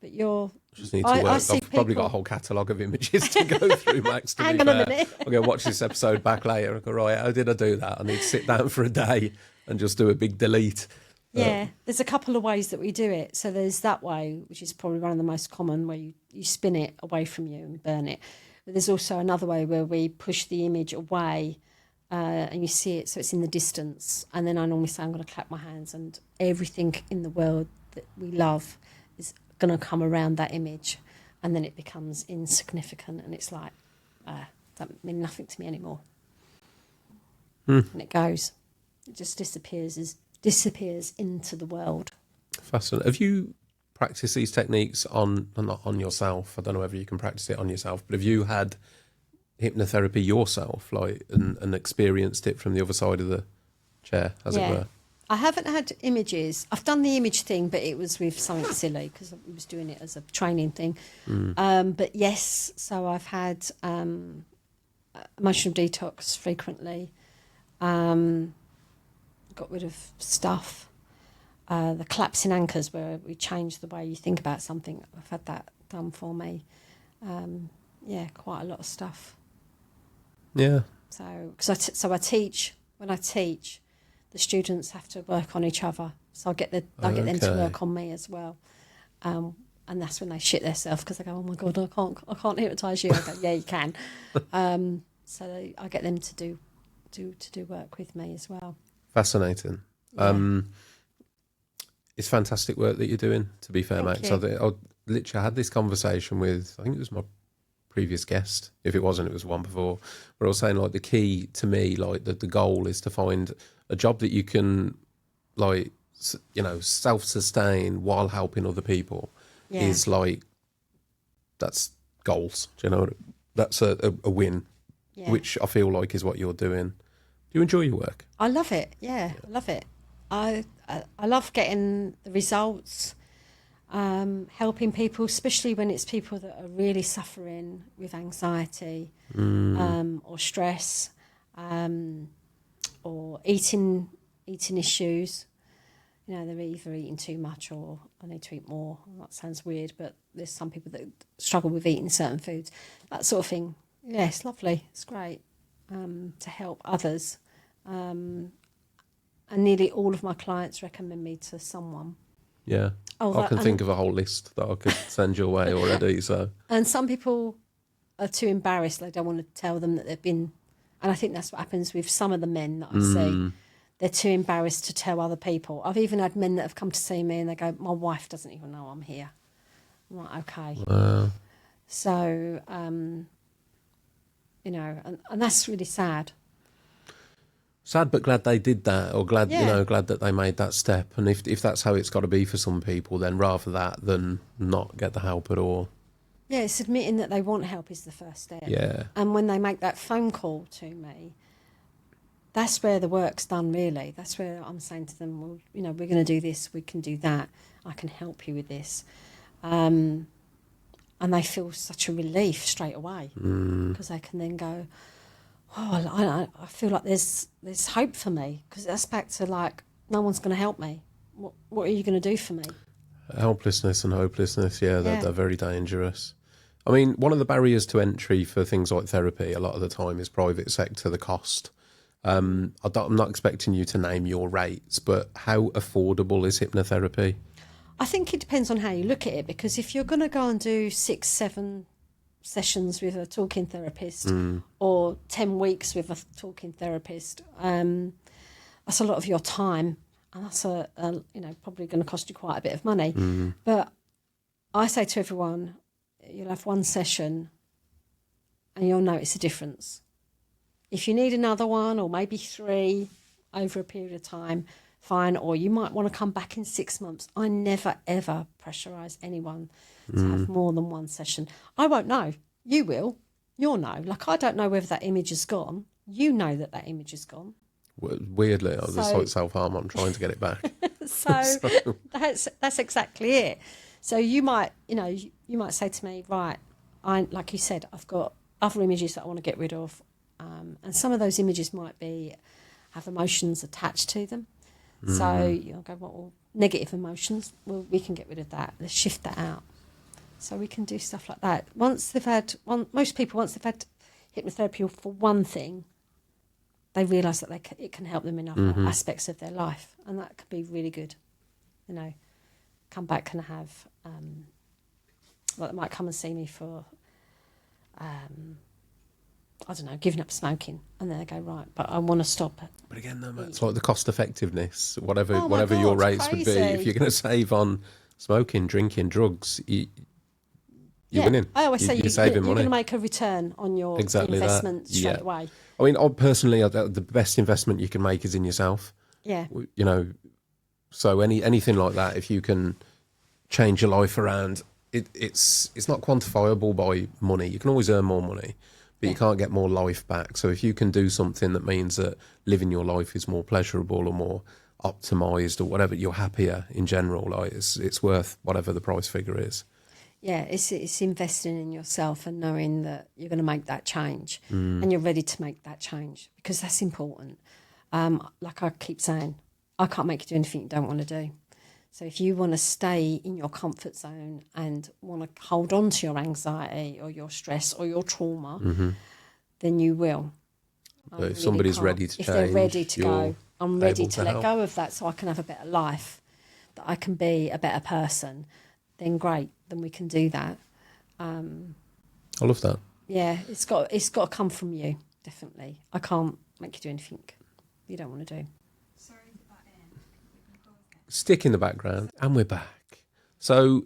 but you're... Just need to work. I've probably got a whole catalogue of images to go through, Max, to Hang on a minute. I'll go watch this episode back later and go, right, how did I do that? I need to sit down for a day and just do a big delete. Yeah, there's a couple of ways that we do it. So there's that way, which is probably one of the most common, where you spin it away from you and burn it. But there's also another way where we push the image away and you see it, so it's in the distance. And then I normally say, I'm going to clap my hands, and everything in the world that we love is going to come around that image. and then it becomes insignificant, and it's like, that mean nothing to me anymore. And it just disappears into the world. Fascinating. Have you practiced these techniques not on yourself? I don't know whether you can practice it on yourself, but have you had hypnotherapy yourself, like, and experienced it from the other side of the chair, as it were? I haven't had images. I've done the image thing, but it was with something silly because I was doing it as a training thing. But yes, so I've had emotional detox frequently. Got rid of stuff. The collapsing anchors, where we change the way you think about something. I've had that done for me. Quite a lot of stuff. Yeah. So, I teach. When I teach, the students have to work on each other. So I get them to work on me as well. And that's when they shit themselves because they go, "Oh my God, I can't hypnotise you." I go, "Yeah, you can." So I get them to do work with me as well. Fascinating. Yeah. It's fantastic work that you're doing, to be fair, Thank Max. you. I literally had this conversation with, I think it was my previous guest. If it wasn't, it was one before. But I was saying, like, the key to me, like, the goal is to find a job that you can, like, self-sustain while helping other people. Yeah. Is like, that's goals. Do you know? That's a win, which I feel like is what you're doing. Do you enjoy your work? I love it. Yeah, I love it. I love getting the results, helping people, especially when it's people that are really suffering with anxiety or stress or eating issues. You know, they're either eating too much or I need to eat more. That sounds weird, but there's some people that struggle with eating certain foods. That sort of thing. Yeah, it's lovely. It's great to help others. And nearly all of my clients recommend me to someone. Yeah. I can think of a whole list that I could send your way already. So. And some people are too embarrassed. They don't want to tell them that they've been... And I think that's what happens with some of the men that I see. They're too embarrassed to tell other people. I've even had men that have come to see me and they go, "My wife doesn't even know I'm here." I'm like, okay. Wow. So, and that's really sad. Sad, but glad they did that, or glad that they made that step. And if that's how it's got to be for some people, then rather that than not get the help at all. Yeah, it's admitting that they want help is the first step. Yeah. And when they make that phone call to me, that's where the work's done, really. That's where I'm saying to them, well, we're going to do this, we can do that, I can help you with this. And they feel such a relief straight away because they can then go, oh, I feel like there's hope for me, because that's back to, like, no one's going to help me. What are you going to do for me? Helplessness and hopelessness, they're very dangerous. I mean, one of the barriers to entry for things like therapy a lot of the time is private sector, the cost. I'm not expecting you to name your rates, but how affordable is hypnotherapy? I think it depends on how you look at it, because if you're going to go and do 6-7 sessions with a talking therapist or 10 weeks with a talking therapist, that's a lot of your time, and that's probably going to cost you quite a bit of money. But I say to everyone, you'll have one session and you'll notice a difference. If you need another one or maybe 3 over a period of time, fine. Or you might want to come back in 6 months. I never, ever pressurise anyone to have more than one session. I won't know. You will. You'll know. Like, I don't know whether that image is gone. You know that image is gone. Weirdly, it's like self-harm. I'm trying to get it back. so that's exactly it. So you might say to me, right, like you said, I've got other images that I want to get rid of. And some of those images might have emotions attached to them. So you'll go, well, negative emotions, well, we can get rid of that. Let's shift that out. So we can do stuff like that. Most people, once they've had hypnotherapy for one thing, they realise that it can help them in other aspects of their life. And that can be really good. Come back and have, they might come and see me for, I don't know, giving up smoking, and then they go, right, but I want to stop it. But again, though, it's like the cost effectiveness, whatever God, your rates crazy. would be. If you're going to save on smoking, drinking, drugs, you're winning. I always say you're saving you're money. going to make a return on your investment straight away. I mean, personally, the best investment you can make is in yourself. Yeah. You know, so anything like that, if you can change your life around, it's not quantifiable by money. You can always earn more money, but you can't get more life back. So if you can do something that means that living your life is more pleasurable or more optimized or whatever, you're happier in general, like it's worth whatever the price figure is. Yeah, it's investing in yourself and knowing that you're going to make that change and you're ready to make that change, because that's important. Like I keep saying, I can't make you do anything you don't want to do. So if you want to stay in your comfort zone and want to hold on to your anxiety or your stress or your trauma, then you will. But if somebody's ready to change, if they're ready to go, I'm ready to let help. go of that so I can have a better life, that I can be a better person, then great, then we can do that. I love that. Yeah, it's got to come from you, definitely. I can't make you do anything you don't want to do. Stick in the background, and we're back. So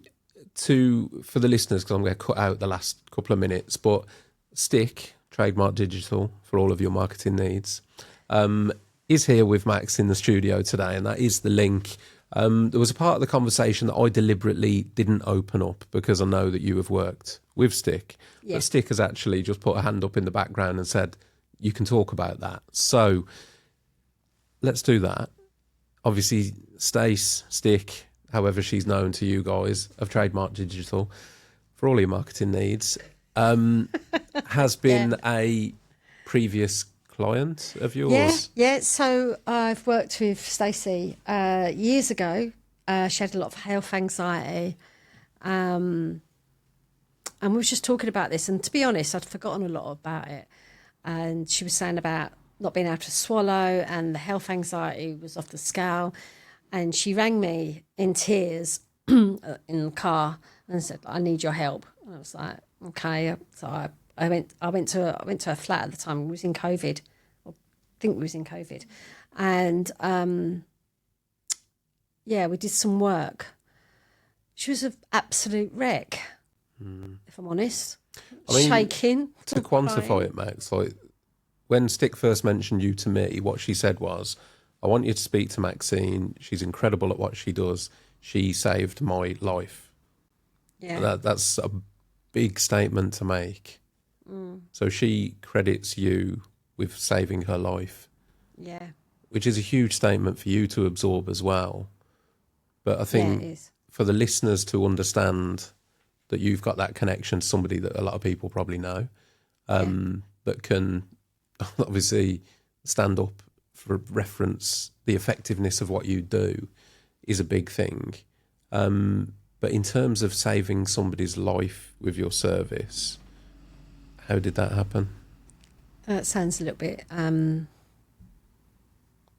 for the listeners, because I'm going to cut out the last couple of minutes, but Stick, Trademark Digital, for all of your marketing needs, is here with Max in the studio today, and that is the link. There was a part of the conversation that I deliberately didn't open up because I know that you have worked with Stick. Yeah. But Stick has actually just put a hand up in the background and said, you can talk about that. So let's do that. Obviously, Stace, Stick, however she's known to you guys, of Trademark Digital, for all your marketing needs, has been a previous client of yours. Yeah. So I've worked with Stacey years ago. She had a lot of health anxiety. And we were just talking about this. And to be honest, I'd forgotten a lot about it. And she was saying about not being able to swallow, and the health anxiety was off the scale. And she rang me in tears in the car and said, I need your help. And I was like, okay. So I went to her flat at the time. It was in COVID. I think we was in COVID. And we did some work. She was an absolute wreck, if I'm honest. I mean, shaking. To quantify it, Max, like when Stick first mentioned you to me, what she said was, I want you to speak to Maxine. She's incredible at what she does. She saved my life. Yeah. That's a big statement to make. So she credits you with saving her life. Yeah. Which is a huge statement for you to absorb as well. But I think for the listeners to understand that you've got that connection to somebody that a lot of people probably know, that can obviously stand up for reference the effectiveness of what you do is a big thing. But in terms of saving somebody's life with your service, how did that happen? That sounds a little bit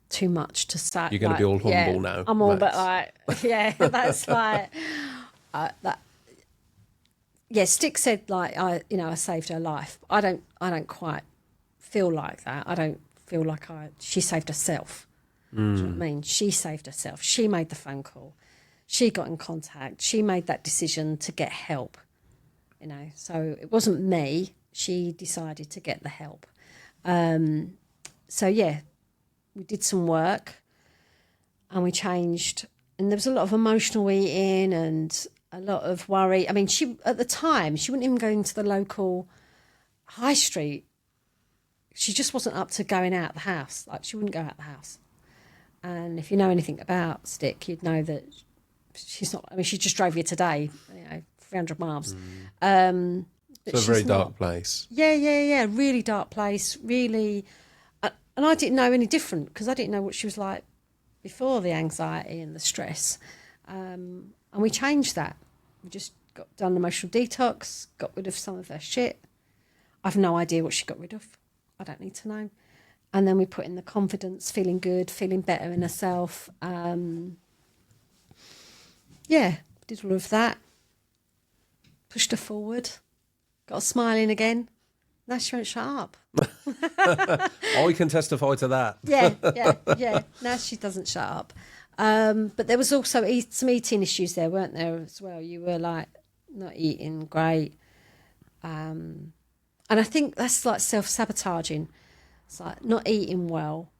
too much to say. You're going to be all humble now. I'm all but like, that's like that. Yeah, Stick said like I saved her life. I don't quite feel like that. I don't feel like she saved herself. Do you know what I mean? She saved herself. She made the phone call. She got in contact. She made that decision to get help. So it wasn't me. She decided to get the help. We did some work and we changed. And there was a lot of emotional eating and a lot of worry. I mean, at the time, she wouldn't even go into the local high street. She just wasn't up to going out the house. Like, she wouldn't go out the house. And if you know anything about Stick, you'd know that she's not. I mean, she just drove here today, 300 miles. It's a very dark place. Yeah. Really dark place. Really. And I didn't know any different because I didn't know what she was like before the anxiety and the stress. And we changed that. We just done emotional detox, got rid of some of her shit. I've no idea what she got rid of. I don't need to know. And then we put in the confidence, feeling good, feeling better in herself. Did all of that. Pushed her forward. Got her smiling again. Now she won't shut up. I can testify to that. Yeah. Now she doesn't shut up. But there was also some eating issues there, weren't there, as well? You were like not eating great. And I think that's like self-sabotaging. It's like not eating well,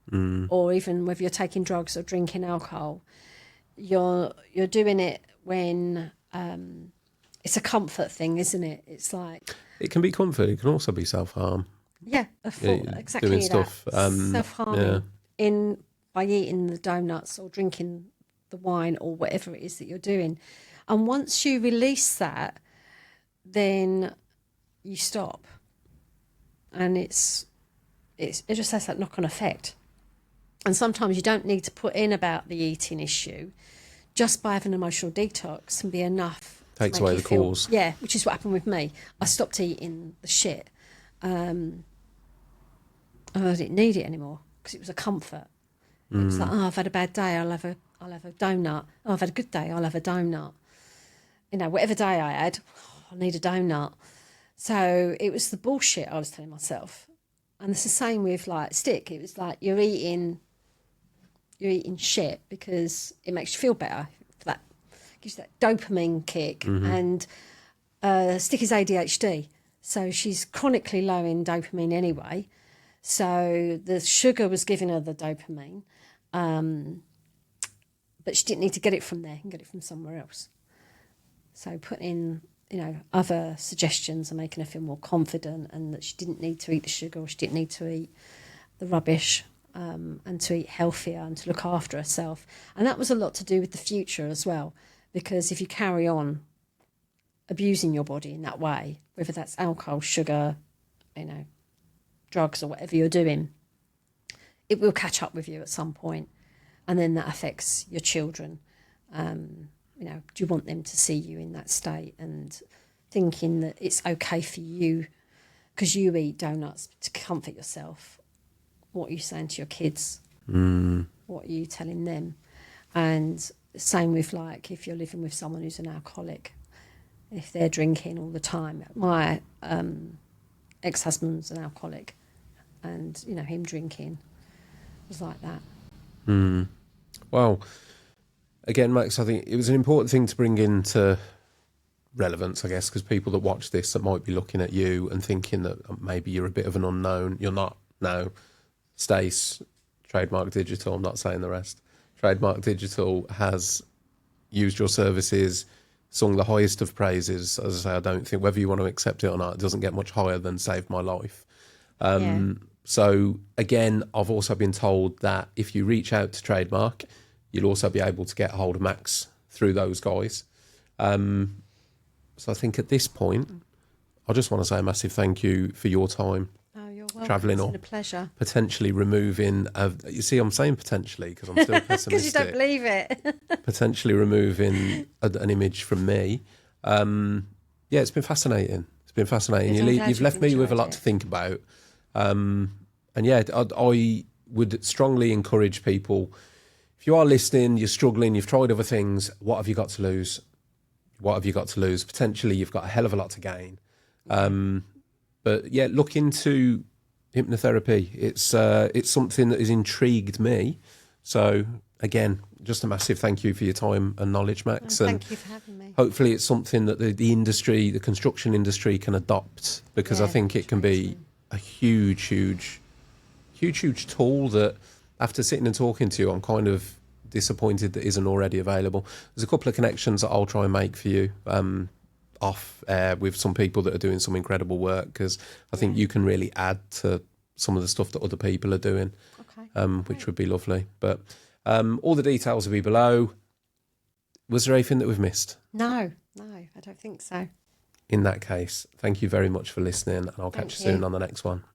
or even whether you're taking drugs or drinking alcohol, you're doing it when it's a comfort thing, isn't it? It's like... It can be comfort. It can also be self-harm. Yeah, exactly doing that. stuff. Self-harming by eating the donuts or drinking the wine or whatever it is that you're doing. And once you release that, then you stop. And it just has that knock-on effect. And sometimes you don't need to put in about the eating issue. Just by having an emotional detox can be enough. Takes away the cause. Yeah, which is what happened with me. I stopped eating the shit. And I didn't need it anymore because it was a comfort. It was like, I've had a bad day, I'll have a donut. Oh, I've had a good day, I'll have a donut. You know, whatever day I had, I need a donut. So it was the bullshit I was telling myself. And it's the same with like stick. It was like you're eating shit because it makes you feel better. That gives you that dopamine kick. And stick is ADHD. So she's chronically low in dopamine anyway. So the sugar was giving her the dopamine. But she didn't need to get it from there. You can get it from somewhere else. So putting in, other suggestions and making her feel more confident, and that she didn't need to eat the sugar, or she didn't need to eat the rubbish, and to eat healthier and to look after herself. And that was a lot to do with the future as well, because if you carry on abusing your body in that way, whether that's alcohol, sugar, drugs or whatever you're doing, it will catch up with you at some point, and then that affects your children. Do you want them to see you in that state and thinking that it's okay for you because you eat donuts to comfort yourself? What are you saying to your kids? What are you telling them? And same with like if you're living with someone who's an alcoholic, if they're drinking all the time. My ex-husband's an alcoholic, and him drinking was like that. Well, again, Max, I think it was an important thing to bring into relevance, I guess, because people that watch this that might be looking at you and thinking that maybe you're a bit of an unknown. You're not. No. Stace, Trademark Digital, I'm not saying the rest. Trademark Digital has used your services, sung the highest of praises. As I say, I don't think, whether you want to accept it or not, it doesn't get much higher than Saved My Life. So again, I've also been told that if you reach out to Trademark, you'll also be able to get hold of Max through those guys. So I think at this point, I just want to say a massive thank you for your time. Oh, you're welcome. Travelling It's or been a pleasure. potentially removing, you see, I'm saying potentially because I'm still pessimistic. Because you don't believe it. Potentially removing an image from me. It's been fascinating. It's been fascinating. You've left me with a lot to think about. I would strongly encourage people, if you are listening, you're struggling, you've tried other things, what have you got to lose? What have you got to lose? Potentially, you've got a hell of a lot to gain. Look into hypnotherapy. It's something that has intrigued me. So, again, just a massive thank you for your time and knowledge, Max. Thank you for having me. Hopefully it's something that the industry, the construction industry can adopt, because I think it can be a huge tool that, after sitting and talking to you, I'm kind of disappointed that isn't already available. There's a couple of connections that I'll try and make for you off air with some people that are doing some incredible work, because I think you can really add to some of the stuff that other people are doing, which would be lovely. But all the details will be below. Was there anything that we've missed? No, I don't think so. In that case, thank you very much for listening, and I'll catch you soon on the next one.